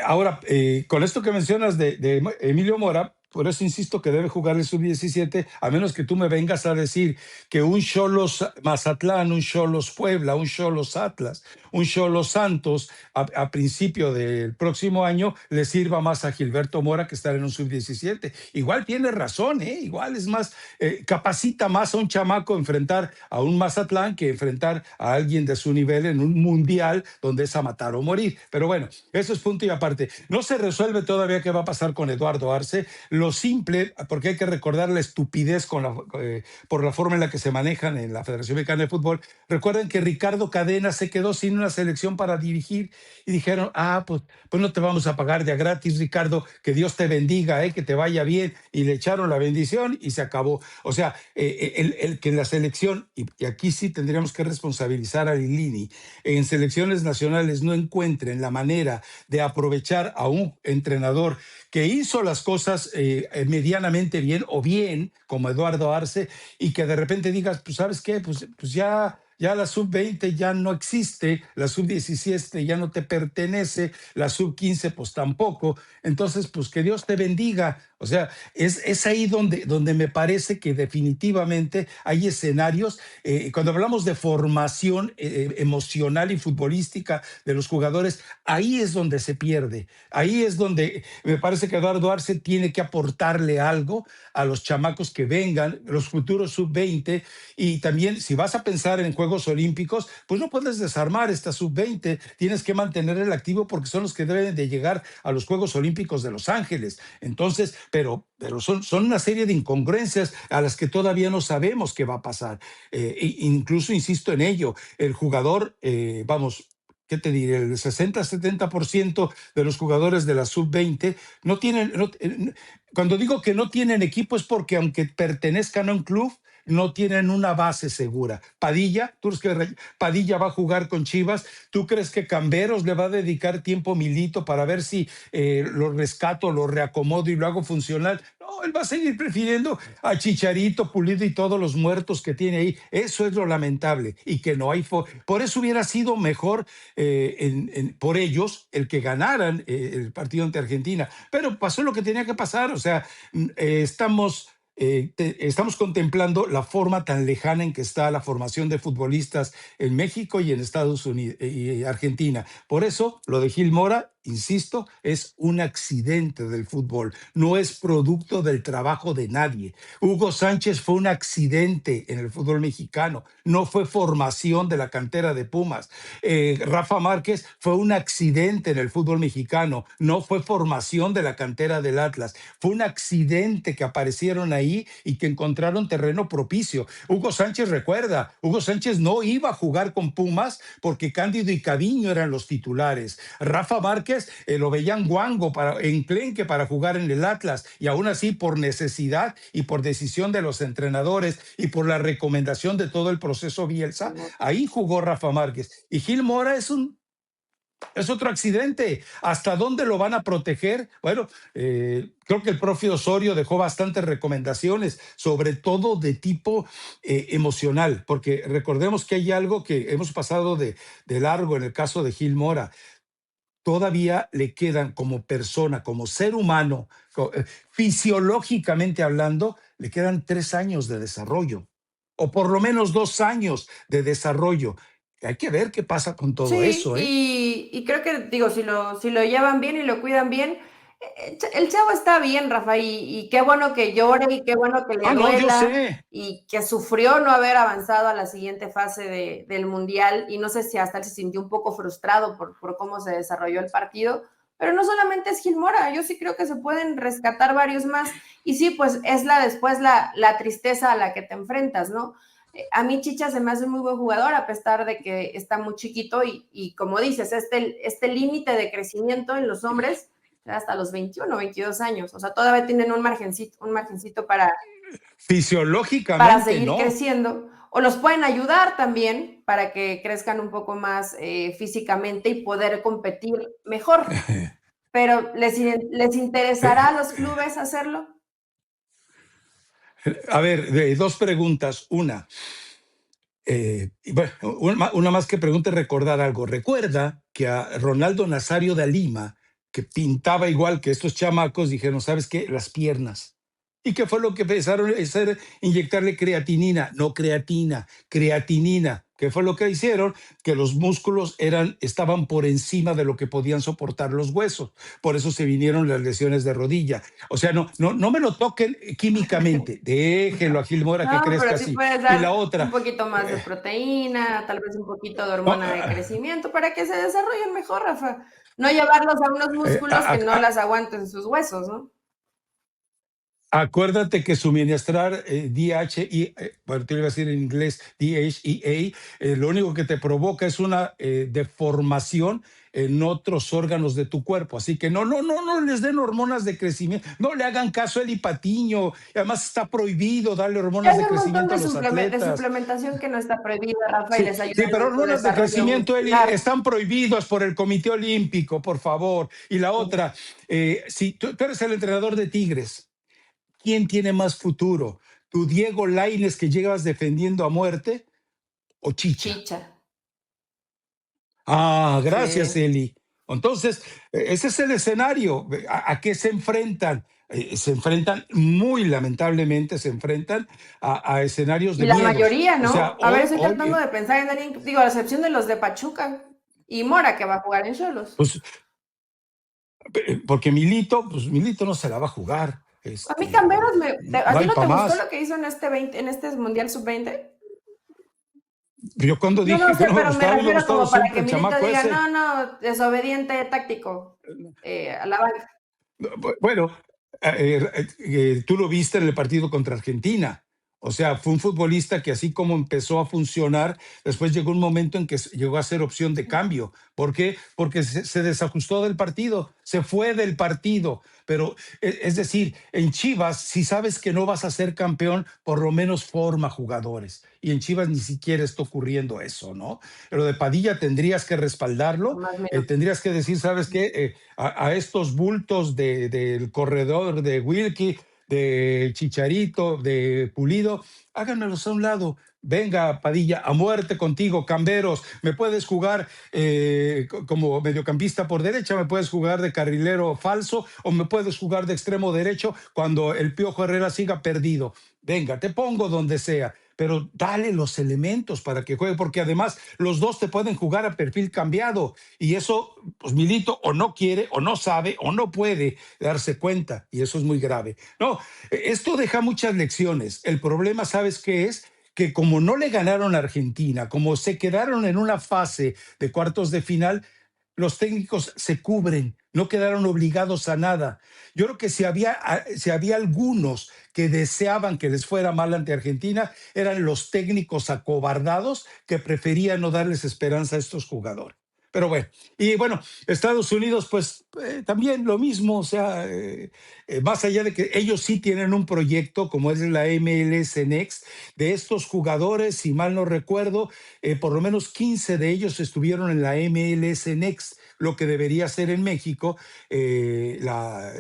Ahora, con esto que mencionas de Emilio Mora, por eso insisto que debe jugar el sub-17, a menos que tú me vengas a decir que un Xolos Mazatlán, un Xolos Puebla, un Xolos Atlas, un Xolos Santos a principio del próximo año le sirva más a Gilberto Mora que estar en un sub-17. Igual tiene razón, ¿eh? Igual es más, capacita más a un chamaco enfrentar a un Mazatlán que enfrentar a alguien de su nivel en un mundial donde es a matar o morir. Pero bueno, eso es punto y aparte. No se resuelve todavía qué va a pasar con Eduardo Arce. Lo simple, porque hay que recordar la estupidez por la forma en la que se manejan en la Federación Mexicana de Fútbol. Recuerden que Ricardo Cadena se quedó sin una selección para dirigir y dijeron, pues no te vamos a pagar de a gratis, Ricardo, que Dios te bendiga, que te vaya bien. Y le echaron la bendición y se acabó. O sea, el que la selección, y aquí sí tendríamos que responsabilizar a Lilini, en selecciones nacionales no encuentren la manera de aprovechar a un entrenador que hizo las cosas medianamente bien o bien, como Eduardo Arce, y que de repente digas, pues sabes qué, pues ya ya la sub-20 ya no existe, la sub-17 ya no te pertenece, la sub-15 pues tampoco. Entonces, pues que Dios te bendiga. O sea, es ahí donde me parece que definitivamente hay escenarios. Cuando hablamos de formación emocional y futbolística de los jugadores, ahí es donde se pierde. Ahí es donde me parece que Eduardo Arce tiene que aportarle algo a los chamacos que vengan, los futuros sub-20. Y también, si vas a pensar en Juegos Olímpicos, pues no puedes desarmar esta sub-20, tienes que mantener el activo porque son los que deben de llegar a los Juegos Olímpicos de Los Ángeles. Entonces, pero son una serie de incongruencias a las que todavía no sabemos qué va a pasar. Incluso insisto en ello, el jugador, vamos, ¿qué te diré? El 60-70% de los jugadores de la sub-20 no tienen, cuando digo que no tienen equipo es porque aunque pertenezcan a un club, no tienen una base segura. Padilla, ¿tú crees que Padilla va a jugar con Chivas? ¿Tú crees que Camberos le va a dedicar tiempo a Milito para ver si lo rescato, lo reacomodo y lo hago funcional? No, él va a seguir prefiriendo a Chicharito, Pulido y todos los muertos que tiene ahí. Eso es lo lamentable y que no hay... Por eso hubiera sido mejor por ellos el que ganaran el partido ante Argentina. Pero pasó lo que tenía que pasar. O sea, estamos contemplando la forma tan lejana en que está la formación de futbolistas en México y en Estados Unidos y Argentina. Por eso, lo de Gil Mora, insisto, es un accidente del fútbol, no es producto del trabajo de nadie. Hugo Sánchez fue un accidente en el fútbol mexicano, no fue formación de la cantera de Pumas. Rafa Márquez fue un accidente en el fútbol mexicano, no fue formación de la cantera del Atlas, fue un accidente que aparecieron ahí y que encontraron terreno propicio. Hugo Sánchez, recuerda, Hugo Sánchez no iba a jugar con Pumas porque Cándido y Caviño eran los titulares. Rafa Márquez lo veían guango, enclenque para jugar en el Atlas, y aún así por necesidad y por decisión de los entrenadores y por la recomendación de todo el proceso Bielsa, ahí jugó Rafa Márquez. Y Gil Mora es otro accidente. ¿Hasta dónde lo van a proteger? Bueno, creo que el profe Osorio dejó bastantes recomendaciones, sobre todo de tipo emocional, porque recordemos que hay algo que hemos pasado de largo en el caso de Gil Mora. Todavía le quedan como persona, como ser humano, fisiológicamente hablando, le quedan 3 años de desarrollo, o por lo menos 2 años de desarrollo. Hay que ver qué pasa con todo Sí, eso, ¿eh? y creo que, digo, si lo llevan bien y lo cuidan bien, el chavo está bien, Rafa, y qué bueno que llore y qué bueno que le Ah, no, yo duela sé. y que sufrió no haber avanzado a la siguiente fase del Mundial y no sé si hasta él se sintió un poco frustrado por cómo se desarrolló el partido, pero no solamente es Gil Mora, yo sí creo que se pueden rescatar varios más y sí, pues es después la tristeza a la que te enfrentas, ¿no? A mí Chicha se me hace un muy buen jugador a pesar de que está muy chiquito y como dices, este límite de crecimiento en los hombres hasta los 21, 22 años, o sea, todavía tienen un margencito para Fisiológicamente, seguir no. creciendo, o los pueden ayudar también para que crezcan un poco más físicamente y poder competir mejor, pero ¿les interesará a los clubes hacerlo? A ver, 2 preguntas. Una, bueno, una más que pregunte, recordar algo. Recuerda que a Ronaldo Nazario de Lima, que pintaba igual que estos chamacos, dijeron, ¿sabes qué? Las piernas. ¿Y qué fue lo que empezaron a hacer? Inyectarle creatinina, no creatina, creatinina. ¿Qué fue lo que hicieron? Que los músculos estaban por encima de lo que podían soportar los huesos. Por eso se vinieron las lesiones de rodilla. O sea, no me lo toquen químicamente. Déjenlo a Gil Mora que No, crezca pero sí así. puedes Y la dar un otra, poquito más de proteína, tal vez un poquito de hormona de crecimiento para que se desarrollen mejor, Rafa. No llevarlos a unos músculos que no las aguanten sus huesos, ¿no? acuérdate que suministrar bueno, te iba a decir en inglés DHEA, lo único que te provoca es una deformación en otros órganos de tu cuerpo. Así que no les den hormonas de crecimiento. No le hagan caso a Eli Patiño. Además está prohibido darle hormonas Hay de un montón crecimiento a de, los atletas. suplementación que no está prohibida, Rafa, y Sí, les ayuda sí, pero en su hormonas de desarrollo crecimiento, Eli, muscular. están prohibidos por el Comité Olímpico, por favor. Y la otra, si tú eres el entrenador de Tigres, ¿quién tiene más futuro? ¿Tu Diego Lainez que llevas defendiendo a muerte? o Chicha. Chicha. Ah, gracias, Sí. Eli. Entonces, ese es el escenario. ¿A qué se enfrentan? Se enfrentan, muy lamentablemente, se enfrentan a escenarios Y de la miedos. mayoría, O sea, ¿no? A ver, estoy tratando hoy, de pensar en alguien, digo, a excepción de los de Pachuca y Mora, que va a jugar en Cholos. pues, porque Milito, pues Milito no se la va a jugar. A mí Camberos, ¿a No ti hay no te para gustó más. lo que hizo en este 20, en este Mundial Sub-20? Yo cuando No, no dije que sé, no me pero me gustaba, a mí me ha refiero gustado como para siempre que el Milito chamaco diga, ese. no, no, desobediente táctico, a la banca. Bueno, tú lo viste en el partido contra Argentina. O sea, fue un futbolista que así como empezó a funcionar, después llegó un momento en que llegó a ser opción de cambio. ¿Por qué? Porque se desajustó del partido, se fue del partido. Pero es decir, en Chivas, si sabes que no vas a ser campeón, por lo menos forma jugadores. Y en Chivas ni siquiera está ocurriendo eso, ¿no? Pero de Padilla tendrías que respaldarlo, Más menos. tendrías que decir, ¿sabes qué? A estos bultos del corredor de Wilkie, de Chicharito, de Pulido, háganmelos a un lado. Venga, Padilla, a muerte contigo, Camberos. Me puedes jugar como mediocampista por derecha, me puedes jugar de carrilero falso o me puedes jugar de extremo derecho cuando el Piojo Herrera siga perdido. Venga, te pongo donde sea, pero dale los elementos para que juegue, porque además los dos te pueden jugar a perfil cambiado y eso, pues Milito o no quiere, o no sabe, o no puede darse cuenta, y eso es muy grave. No, esto deja muchas lecciones. El problema, ¿sabes qué es? Que como no le ganaron a Argentina, como se quedaron en una fase de cuartos de final, los técnicos se cubren, no quedaron obligados a nada. Yo creo que si había algunos que deseaban que les fuera mal ante Argentina, eran los técnicos acobardados que preferían no darles esperanza a estos jugadores. Pero bueno, y bueno, Estados Unidos, pues también lo mismo, o sea, más allá de que ellos sí tienen un proyecto como es la MLS Next, de estos jugadores, si mal no recuerdo, por lo menos 15 de ellos estuvieron en la MLS Next, lo que debería ser en México la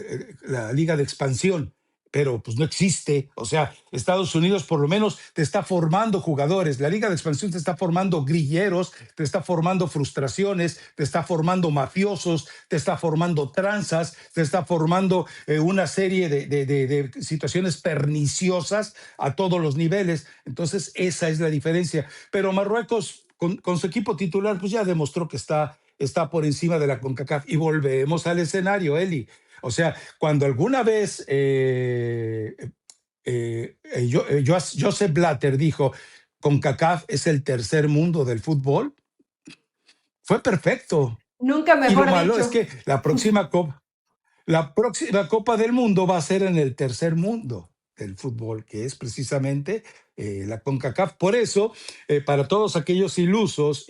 Liga de Expansión, pero pues no existe. O sea, Estados Unidos por lo menos te está formando jugadores, la Liga de Expansión te está formando grilleros, te está formando frustraciones, te está formando mafiosos, te está formando tranzas, te está formando una serie de situaciones perniciosas a todos los niveles. Entonces, esa es la diferencia. Pero Marruecos, con su equipo titular, pues ya demostró que está por encima de la CONCACAF. Y volvemos al escenario, Eli. O sea, cuando alguna vez Joseph Blatter dijo, CONCACAF es el tercer mundo del fútbol, fue perfecto. Nunca Y lo mejor malo es dicho. que la próxima Copa del Mundo va a ser en el tercer mundo del fútbol, que es precisamente la CONCACAF. Por eso, para todos aquellos ilusos,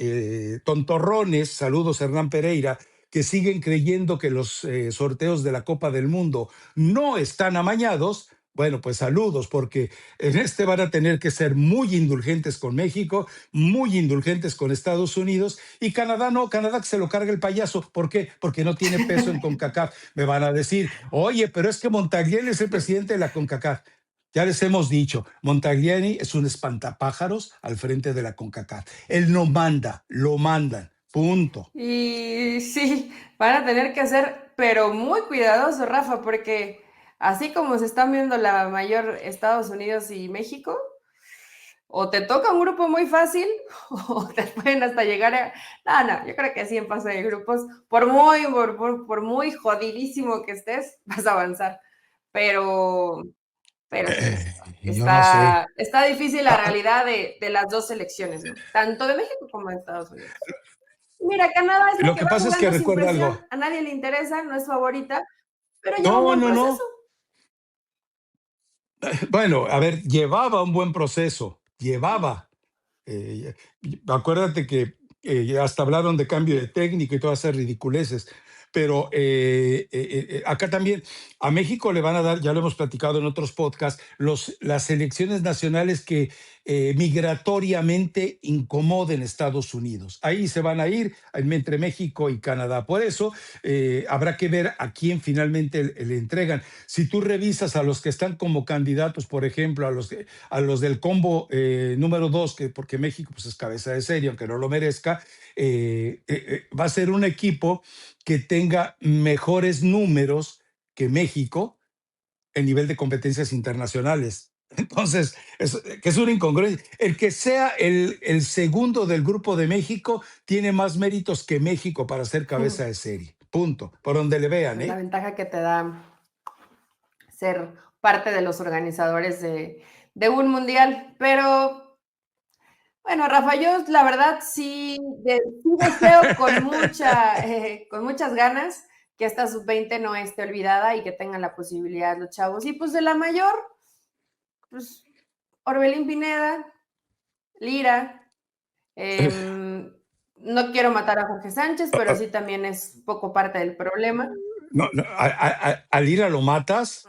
tontorrones, saludos Hernán Pereira, que siguen creyendo que los sorteos de la Copa del Mundo no están amañados, bueno, pues saludos, porque en este van a tener que ser muy indulgentes con México, muy indulgentes con Estados Unidos, y Canadá no, Canadá que se lo carga el payaso. ¿Por qué? Porque no tiene peso en CONCACAF. Me van a decir, oye, pero es que Montagliani es el presidente de la CONCACAF. Ya les hemos dicho, Montagliani es un espantapájaros al frente de la CONCACAF. Él no manda, lo mandan. Punto. Y sí, van a tener que ser, pero muy cuidadosos, Rafa, porque así como se están viendo la mayor Estados Unidos y México, o te toca un grupo muy fácil, o te pueden hasta llegar a... No, no, yo creo que sí en fase de grupos, por muy jodidísimo que estés, vas a avanzar. Pero, pero sí, Yo no sé. está difícil la Ah, realidad de las dos selecciones, ¿no? Tanto de México como de Estados Unidos. Mira, Canadá es la lo que que va pasa es que jugando sin recuerda presión, algo. a nadie le interesa, no es favorita, pero lleva un No, buen no, proceso. no. Bueno, a ver, llevaba un buen proceso, llevaba. Acuérdate que hasta hablaron de cambio de técnico y todas esas ridiculeces. pero acá también a México le van a dar, ya lo hemos platicado en otros podcasts, las selecciones nacionales que migratoriamente incomoden Estados Unidos. Ahí se van a ir entre México y Canadá. Por eso habrá que ver a quién finalmente le entregan. Si tú revisas a los que están como candidatos, por ejemplo, a los del combo número 2, que porque México pues, es cabeza de serie, aunque no lo merezca, va a ser un equipo que tenga mejores números que México en nivel de competencias internacionales. Entonces, que es una incongruencia. El que sea el segundo del grupo de México tiene más méritos que México para ser cabeza de serie. Punto. Por donde le vean, Es la ¿eh? ventaja que te da ser parte de los organizadores de un mundial. Pero bueno, Rafa, yo la verdad sí deseo con muchas ganas que esta sub-20 no esté olvidada y que tengan la posibilidad los chavos. Y pues de la mayor, pues Orbelín Pineda, Lira, no quiero matar a Jorge Sánchez, pero sí también es un poco parte del problema. No, no, a Lira lo matas.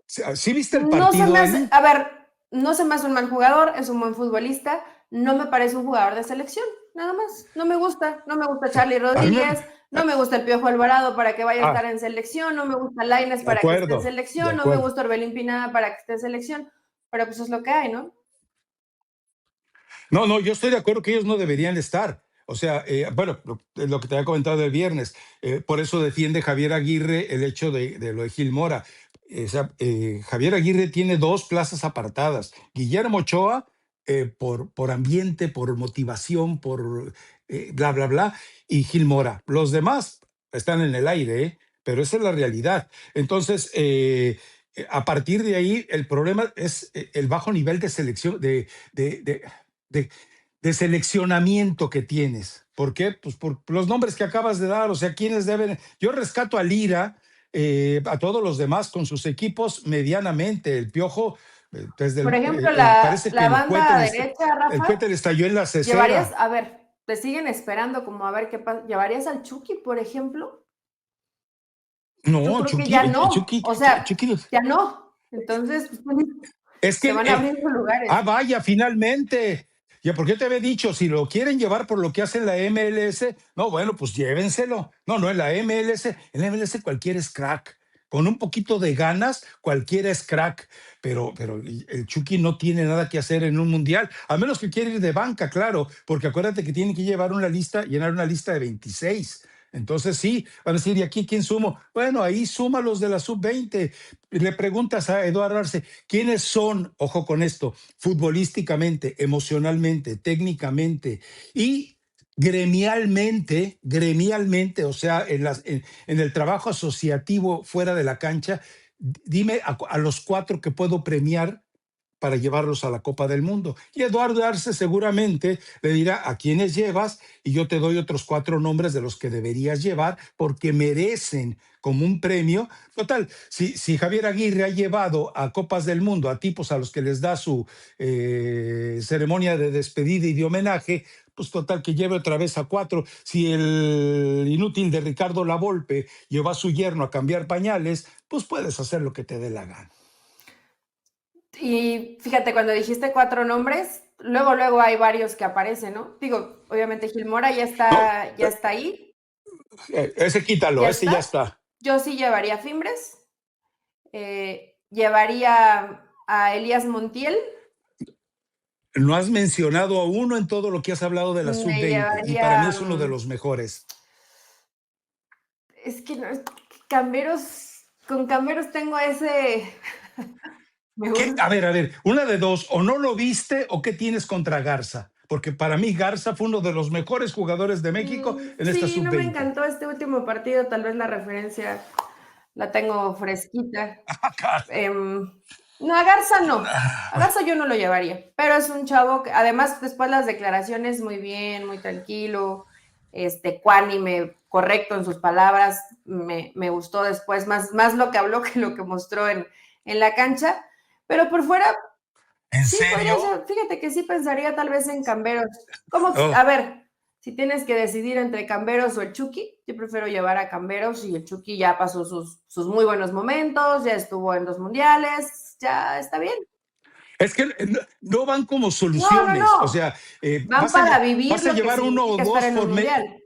¿Sí viste el No se me partido, hace, Eli? a ver, no se me hace un mal jugador, es un buen futbolista, no me parece un jugador de selección, nada más. No me gusta Charlie A mí Rodríguez, no me gusta el Piojo Alvarado para que vaya a estar ah, en selección, no me gusta Lainez de para que esté en acuerdo, de selección, no me acuerdo. gusta Orbelín Pineda para que esté en selección, pero pues es lo que hay, ¿no? No, no, yo estoy de acuerdo que ellos no deberían estar. O sea, bueno, lo que te había comentado el viernes, por eso defiende Javier Aguirre el hecho de lo de Gil Mora. O sea, Javier Aguirre tiene dos plazas apartadas. Guillermo Ochoa, por ambiente, por motivación, por bla, bla, bla, y Gil Mora. Los demás están en el aire, pero esa es la realidad. Entonces, a partir de ahí, el problema es el bajo nivel de selección, de, de, de seleccionamiento que tienes. ¿Por qué? Pues por los nombres que acabas de dar, o sea, ¿quiénes deben? Yo rescato a Lira, a todos los demás con sus equipos medianamente. El Piojo, Por ejemplo, la, parece que la banda derecha, el Rafa, cohete le estalló en la llevarías, cesera. a ver, te siguen esperando como a ver qué pasa, ¿llevarías al Chucky, por ejemplo? Yo No, creo que ya no, o sea, Chucky, ya no. Entonces, pues, es se que van abriendo lugares. vaya, finalmente. Ya, porque yo te había dicho, si lo quieren llevar por lo que hace en la MLS, no, bueno, pues llévenselo. No, no, en la MLS cualquiera es crack. Con un poquito de ganas, cualquiera es crack. Pero el Chucky no tiene nada que hacer en un mundial, a menos que quiera ir de banca, claro, porque acuérdate que tiene que llevar una lista, llenar una lista de 26. Entonces sí, van a decir, ¿y aquí quién sumo? Bueno, ahí suma los de la sub-20. Le preguntas a Eduardo Arce, ¿quiénes son, ojo con esto, futbolísticamente, emocionalmente, técnicamente y gremialmente, o sea, en el trabajo asociativo fuera de la cancha? Dime a los cuatro que puedo premiar para llevarlos a la Copa del Mundo. Y Eduardo Arce seguramente le dirá a quiénes llevas y yo te doy otros cuatro nombres de los que deberías llevar porque merecen como un premio. Total, si Javier Aguirre ha llevado a Copas del Mundo a tipos a los que les da su ceremonia de despedida y de homenaje, pues total que lleve otra vez a cuatro. Si el inútil de Ricardo Lavolpe lleva a su yerno a cambiar pañales, pues puedes hacer lo que te dé la gana. Y fíjate, cuando dijiste cuatro nombres, luego hay varios que aparecen, ¿no? Digo, obviamente Gilmora No, ya está ahí. ese quítalo, Ya ese ya está. está. Yo sí llevaría Fimbres. Llevaría a Elías Montiel. No has mencionado a uno en todo lo que has hablado de la Me sub-20 y para mí llevaría. es uno de los mejores. Es que no, Camberos, con Camberos tengo ese. Me ¿Qué? gusta. A ver, una de dos, o no lo viste o qué tienes contra Garza, porque para mí Garza fue uno de los mejores jugadores de México en esta Sí, no me sub-20. encantó este último partido, tal vez la referencia la tengo fresquita. No, a Garza no. A Garza yo no lo llevaría, pero es un chavo que además después las declaraciones muy bien, muy tranquilo, cuánime, correcto en sus palabras, me gustó después, más lo que habló que lo que mostró en la cancha, pero por fuera ¿En sí podría serio? ser, fíjate que sí pensaría tal vez en Camberos. ¿Cómo? Oh, A ver, Si tienes que decidir entre Camberos o el Chucky, yo prefiero llevar a Camberos y el Chucky ya pasó sus muy buenos momentos, ya estuvo en 2 mundiales, ya está bien. Es que no van como No, no, soluciones, o no. sea, Van para vivir vas a lo que llevar uno o significa estar dos en un por mes. mundial.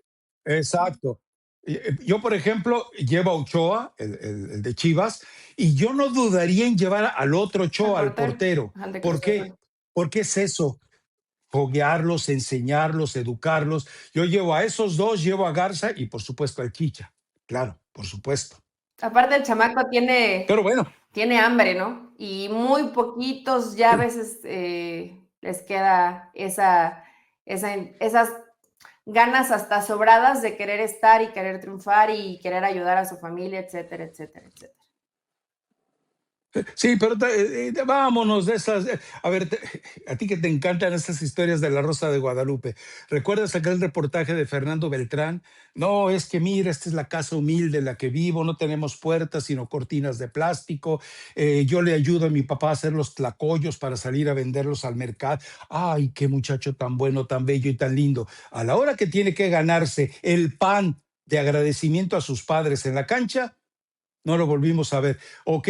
Exacto. Yo, por ejemplo, llevo a Ochoa, el de Chivas, y yo no dudaría en llevar al otro Al Ochoa, al portero, portero. al de ¿Por Cruz qué? Azul. Porque es eso, foguearlos, enseñarlos, educarlos. Yo llevo a esos dos, llevo a Garza y por supuesto al Chicha. Claro, por supuesto. Aparte el chamaco Pero bueno, tiene hambre, ¿no? Y muy poquitos ya a veces les queda esas ganas hasta sobradas de querer estar y querer triunfar y querer ayudar a su familia, etcétera, etcétera, etcétera. sí, pero vámonos de esas. A ver, a ti que te encantan estas historias de la Rosa de Guadalupe, ¿recuerdas aquel reportaje de Fernando Beltrán? No, es que mira, esta es la casa humilde en la que vivo, no tenemos puertas sino cortinas de plástico. Yo le ayudo a mi papá a hacer los tlacoyos para salir a venderlos al mercado. Ay, qué muchacho tan bueno, tan bello y tan lindo. A la hora que tiene que ganarse el pan de agradecimiento a sus padres en la cancha, no lo volvimos a ver. O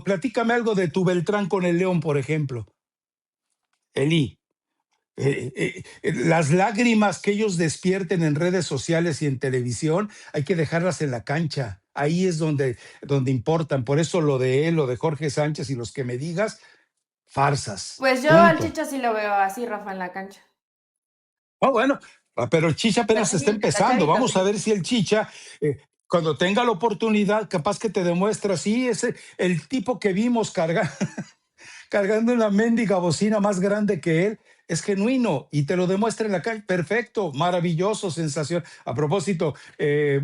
platícame algo de tu Beltrán con el León, por ejemplo. Eli, las lágrimas que ellos despierten en redes sociales y en televisión, hay que dejarlas en la cancha. Ahí es donde importan. Por eso lo de él, lo de Jorge Sánchez y los que me digas, farsas. Pues yo al Punto. Chicha sí lo veo así, Rafa, en la cancha. Bueno, pero el Chicha apenas está empezando. Cacharito, Vamos sí. a ver si el Chicha, cuando tenga la oportunidad, capaz que te demuestra, sí, es el tipo que vimos cargando una mendiga bocina más grande que él, es genuino y te lo demuestra en la calle. Perfecto, maravilloso, sensación. A propósito,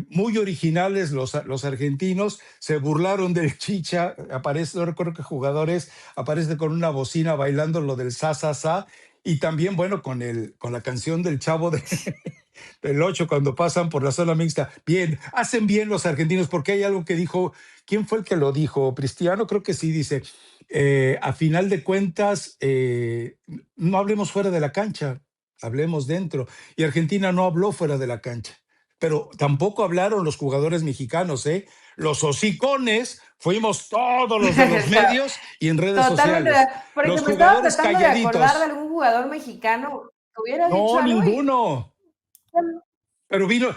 muy originales los argentinos, se burlaron del Chicha, aparece, no recuerdo qué jugadores, aparece con una bocina bailando lo del sa, sa, sa, y también, bueno, con la canción del Chavo del 8 cuando pasan por la zona mixta. Bien, hacen bien los argentinos porque hay algo que dijo, ¿quién fue el que lo dijo? Cristiano, creo que sí, dice, a final de cuentas, no hablemos fuera de la cancha, hablemos dentro. Y Argentina no habló fuera de la cancha, pero tampoco hablaron los jugadores mexicanos, ¿eh? Los hocicones fuimos todos los de los medios y en redes Totalmente. sociales. Porque Los me estaba jugadores tratando de acordar de calladitos. algún jugador mexicano que hubiera dicho No, algo y ninguno. Pero vino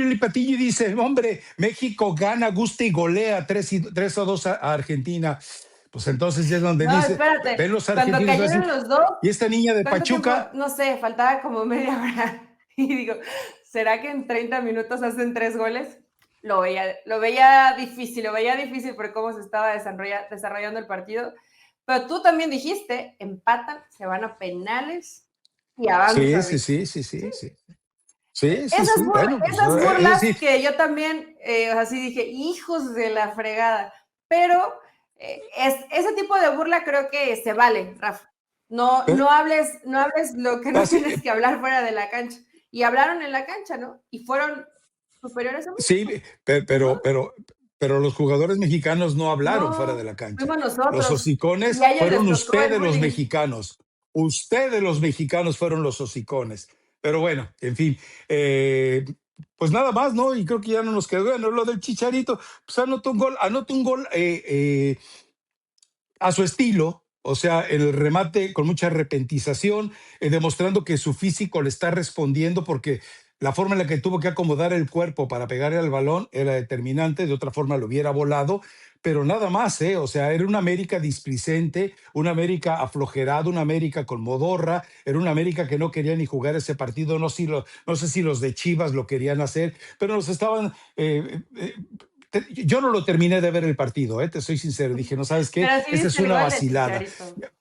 el Patillo y dice, hombre, México gana, gusta y golea 3-2 a Argentina. Pues entonces ya es donde no, dice, espérate, ven los cuando argentinos, van a cayeron decir, los dos, ¿y esta niña de ¿cuánto tiempo? Pachuca? No sé, faltaba como media hora. Y digo, ¿será que en 30 minutos hacen 3 goles? Lo veía difícil por cómo se estaba desarrollando el partido. Pero tú también dijiste, empatan, se van a penales y Sí, avanzan. sí, sí, sí, sí, sí. Sí, sí, Esas, sí. Bueno, pues esas es burlas decir, que yo también, así dije, hijos de la fregada. Pero ese tipo de burla creo que se vale, Rafa. No, pero, no hables lo que no así, tienes que hablar fuera de la cancha. Y hablaron en la cancha, ¿no? Y fueron superiores a sí, México. Ni pero, modo. pero, pero los jugadores mexicanos no hablaron fuera de No, la cancha. fuimos Los nosotros. Y hocicones a ellos fueron les tocó el ustedes los bullying. mexicanos. Ustedes los mexicanos fueron los hocicones. Pero bueno, en fin. Pues nada más, ¿no? Y creo que ya no nos quedó. Bueno, lo del Chicharito, pues anota un gol a su estilo, o sea, en el remate con mucha repentización, demostrando que su físico le está respondiendo porque la forma en la que tuvo que acomodar el cuerpo para pegarle al balón era determinante, de otra forma lo hubiera volado, pero nada más, ¿eh? O sea, era una América displicente, una América aflojerada, una América con modorra, era una América que no quería ni jugar ese partido, no sé si los de Chivas lo querían hacer, pero nos estaban yo no lo terminé de ver el partido, te soy sincero. Dije, no sabes qué, Pero sí esta es viste el una gol de vacilada. Chicharito.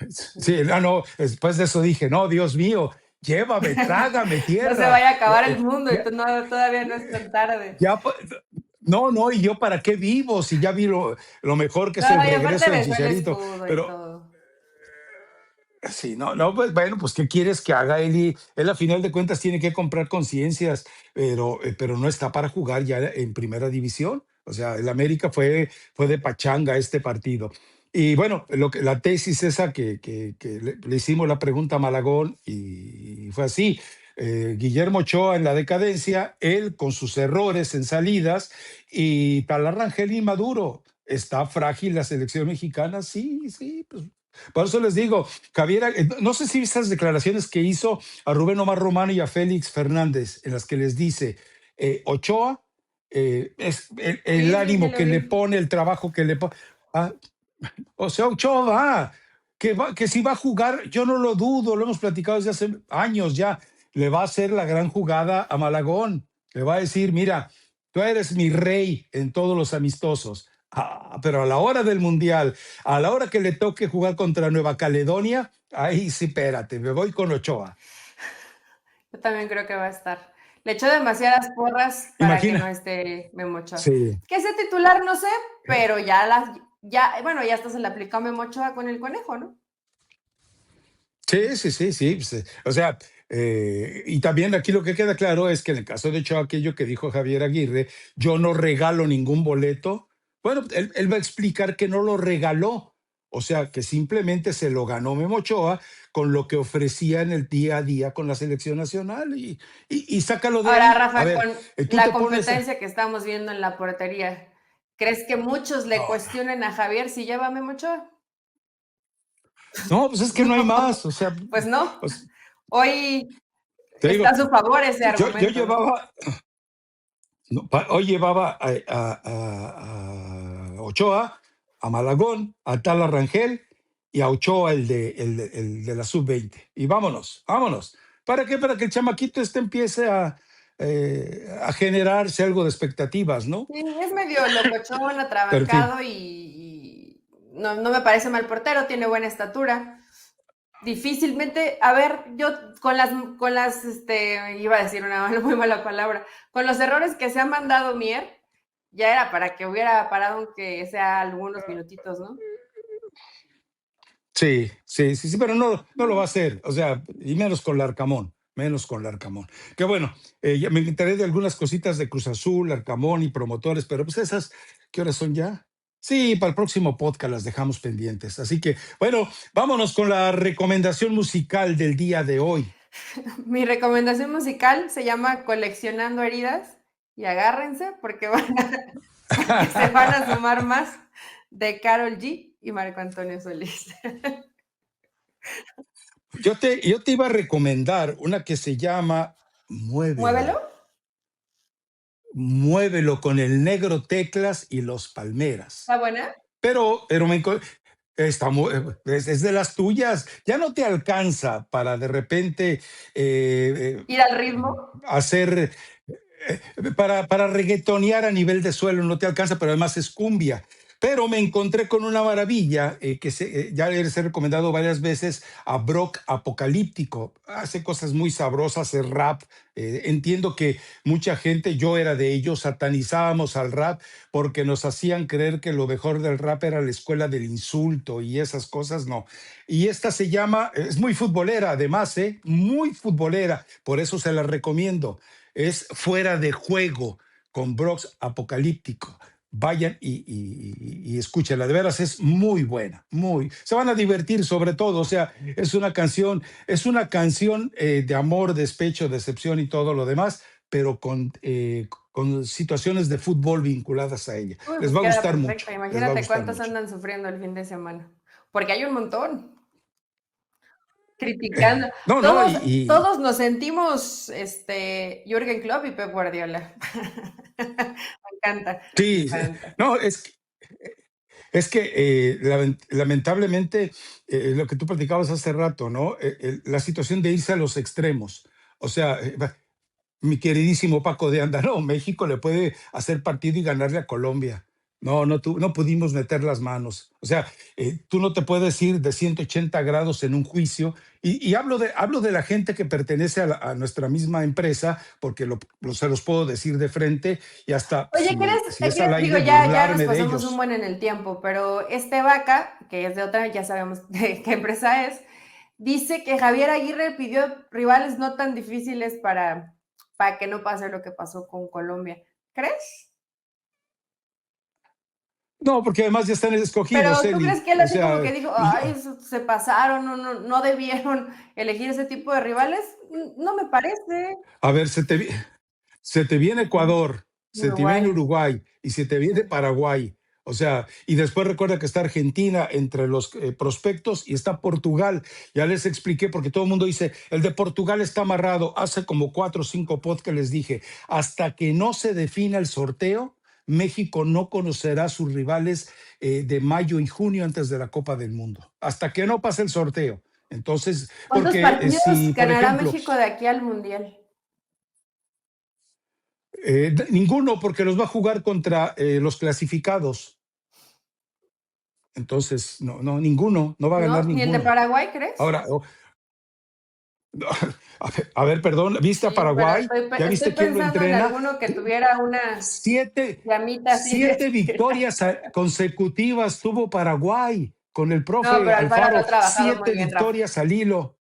Sí, no, después de eso dije, no, Dios mío, llévame, trágame No se tierra. vaya a acabar el Eh, mundo y Ya, todavía no es tan tarde. ya, no, no, y yo para qué vivo si ya vi lo mejor que No, es el y aparte regreso del besó el Chicharito. escudo y Pero todo. sí, no, no, pues bueno, pues ¿qué quieres que haga Eli? Él a final de cuentas tiene que comprar conciencias, pero no está para jugar ya en primera división. O sea, el América fue de pachanga este partido. Y bueno, la tesis esa que le hicimos la pregunta a Malagón y fue así. Guillermo Ochoa en la decadencia, él con sus errores en salidas y Talarrangel inmaduro. ¿Está frágil la selección mexicana? Sí, sí. Pues, por eso les digo, Javier, no sé si esas declaraciones que hizo a Rubén Omar Romano y a Félix Fernández, en las que les dice, Ochoa, es el Sí, sí, sí ánimo lo que le vi. pone, el trabajo que le pone. Ah, o sea, Ochoa que si va a jugar, yo no lo dudo, lo hemos platicado desde hace años ya, le va a hacer la gran jugada a Malagón, le va a decir, mira, tú eres mi rey en todos los amistosos, pero a la hora del Mundial, a la hora que le toque jugar contra Nueva Caledonia, ahí sí, espérate, me voy con Ochoa. Yo también creo que va a estar. Le echó demasiadas porras para que no Imagina. esté Memo Ochoa. Sí, Que sea titular, no sé, pero bueno, ya hasta se le aplicó a Memo Ochoa con el conejo, ¿no? sí, sí, sí, sí. Pues, o sea, y también aquí lo que queda claro es que en el caso de hecho aquello que dijo Javier Aguirre, yo no regalo ningún boleto. Bueno, él va a explicar que no lo regaló, o sea, que simplemente se lo ganó Memo Ochoa con lo que ofrecía en el día a día con la selección nacional y sácalo de Ahora, ahí. A Rafa, ver, con tú la te pones. competencia que estamos viendo en la portería, ¿crees que muchos le No, cuestionen a Javier si lleva a Memo Ochoa? no, pues es que no hay más, o sea, Pues no. pues, Hoy te está digo, a su favor ese yo argumento, ¿no? llevaba. No, hoy llevaba a Ochoa, a Malagón, a Tala Rangel y a Ochoa, el de la sub-20. Y vámonos, vámonos. ¿Para qué? Para que el chamaquito empiece a generarse algo de expectativas, ¿no? Sí, es medio locochón, Pero en fin, atrabancado y no, no me parece mal portero, tiene buena estatura. Difícilmente, a ver, yo iba a decir una muy mala palabra, con los errores que se ha mandado Mier, ya era para que hubiera parado aunque sea algunos minutitos, ¿no? sí, sí, sí, sí, pero no lo va a hacer. O sea, y menos con Larcamón, menos con Larcamón. Que bueno, ya me enteré de algunas cositas de Cruz Azul, Larcamón y promotores, pero pues esas, ¿qué horas son ya? Sí, para el próximo podcast las dejamos pendientes. Así que, bueno, vámonos con la recomendación musical del día de hoy. Mi recomendación musical se llama Coleccionando Heridas y agárrense porque se van a sumar más de Carol G y Marco Antonio Solís. Yo te iba a recomendar una que se llama Muévelo. Muévelo. Muévelo con el Negro Teclas y los Palmeras. ¿Está buena? Pero es de las tuyas. Ya no te alcanza para de repente Ir al ritmo. hacer, para reggaetonear a nivel de suelo, no te alcanza, pero además es cumbia. Pero me encontré con una maravilla ya les he recomendado varias veces a Brock Apocalíptico. Hace cosas muy sabrosas, es rap. Entiendo que mucha gente, yo era de ellos, satanizábamos al rap porque nos hacían creer que lo mejor del rap era la escuela del insulto y esas cosas, no. Y esta se llama, es muy futbolera además, muy futbolera, por eso se la recomiendo. Es Fuera de Juego con Brox Apocalíptico. Vayan y escúchenla, de veras es muy buena, se van a divertir sobre todo, o sea, es una canción de amor, despecho, decepción y todo lo demás, pero con situaciones de fútbol vinculadas a ella. Uy, Les pues va a queda gustar mucho, perfecta. les va a Imagínate gustar cuántos mucho. andan sufriendo el fin de semana. Porque hay un montón criticando. No, no, Todos, todos nos sentimos Jürgen Klopp y Pep Guardiola. Me encanta, me sí, encanta. no, es que lamentablemente lo que tú platicabas hace rato, ¿no? La situación de irse a los extremos. O sea, mi queridísimo Paco de Anda, no, México le puede hacer partido y ganarle a Colombia. No, no, no pudimos meter las manos. O sea, tú no te puedes ir de 180 grados en un juicio. Y hablo de la gente que pertenece a nuestra misma empresa, porque se los puedo decir de frente y hasta Oye, si es al digo, aire, ya nos burlarme de pasamos un ellos. buen en el tiempo, pero este Vaca, que es de otra, ya sabemos de qué empresa es, dice que Javier Aguirre pidió rivales no tan difíciles para que no pase lo que pasó con Colombia. ¿Crees? No, porque además ya están escogidos, Pero ¿tú crees Eli. que él O así como sea, que dijo, y ay, se pasaron, no debieron elegir ese tipo de rivales? No me parece. a ver, se te viene Ecuador, se te viene Uruguay. Uruguay y se te viene Paraguay. O sea, y después recuerda que está Argentina entre los prospectos y está Portugal. Ya les expliqué porque todo el mundo dice, el de Portugal está amarrado. Hace como 4 o 5 podcasts les dije, hasta que no se defina el sorteo, México no conocerá a sus rivales de mayo y junio antes de la Copa del Mundo. Hasta que no pase el sorteo. Entonces, ¿Cuántos porque partidos si, por ganará ejemplo, México de aquí al Mundial? ninguno, porque los va a jugar contra los clasificados. Entonces, no, no, ninguno, no va a ganar ¿No? ¿Ni el de ninguno. Paraguay, crees? Ahora, a ver, perdón, ¿viste a Sí, pero Paraguay? ¿Ya estoy viste quién lo pensando en entrena? alguno que tuviera una Siete, llamita así de siete esperanza. victorias consecutivas tuvo Paraguay con el No, profe pero Alfaro lo Alfaro, ha trabajado muy 7 bien, Rafa. victorias al hilo.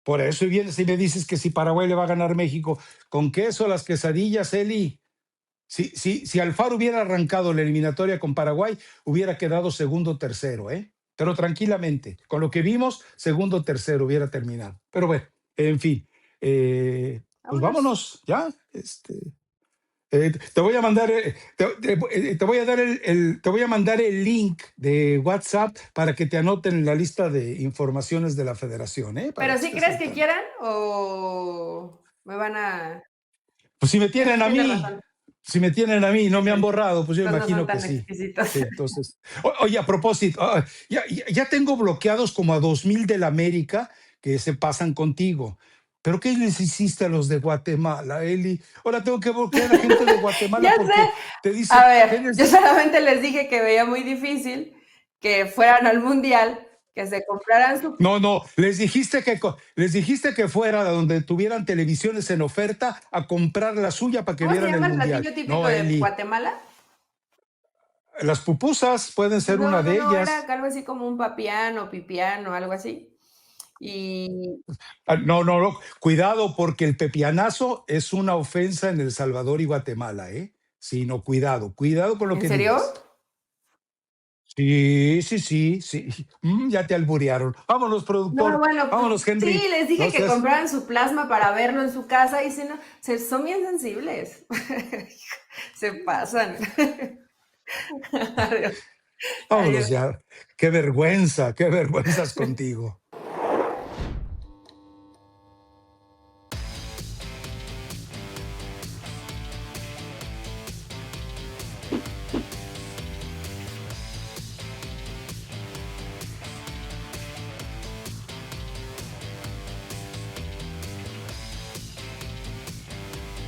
Por eso y vienes y me dices que si Paraguay le va a ganar México, ¿con queso las quesadillas, Eli? Si Alfaro hubiera arrancado la eliminatoria con Paraguay, hubiera quedado segundo o tercero, ¿eh? Pero tranquilamente, con lo que vimos, segundo o tercero hubiera terminado. Pero bueno, en fin, pues Vámonos. vámonos, ya. Te voy a mandar, te voy a dar te voy a mandar el link de WhatsApp para que te anoten en la lista de informaciones de la Federación, ¿eh? Para ¿Pero que sí estés crees al que tanto. quieran o me van a...? Pues si me tienen a Tienes mí, razón. si me tienen a mí, no Sí, me han sí. borrado, pues yo Estos no son imagino que tan sí. exquisitos. Sí, entonces. Oye, a propósito, ya tengo bloqueados como a 2000 del América que se pasan contigo. ¿Pero qué les hiciste a los de Guatemala, Eli? Ahora tengo que bloquear a gente de Guatemala Ya sé. porque te A dice, ¿qué ver, yo les... solamente les dije que veía muy difícil que fueran al Mundial, que se compraran su... No, no, les dijiste que fuera a donde tuvieran televisiones en oferta a comprar la suya para que ¿Cómo se vieran el llama el Mundial. platillo típico No, de Eli, Guatemala? las pupusas pueden ser No, una no, de no, era ellas. algo así como un papiano, pipiano, algo así. Y, No, no, no, cuidado porque el pepianazo es una ofensa en El Salvador y Guatemala, ¿eh? Sí, no, cuidado, cuidado con lo ¿en que serio? digas. Sí, sí, sí, sí. Ya te alburearon. Vámonos, No, productor. bueno, pues Vámonos, sí, Henry. les dije No que seas. compraran su plasma para verlo en su casa y si no, son bien sensibles. Se pasan. Adiós. Vámonos Adiós. ya. Qué vergüenzas contigo.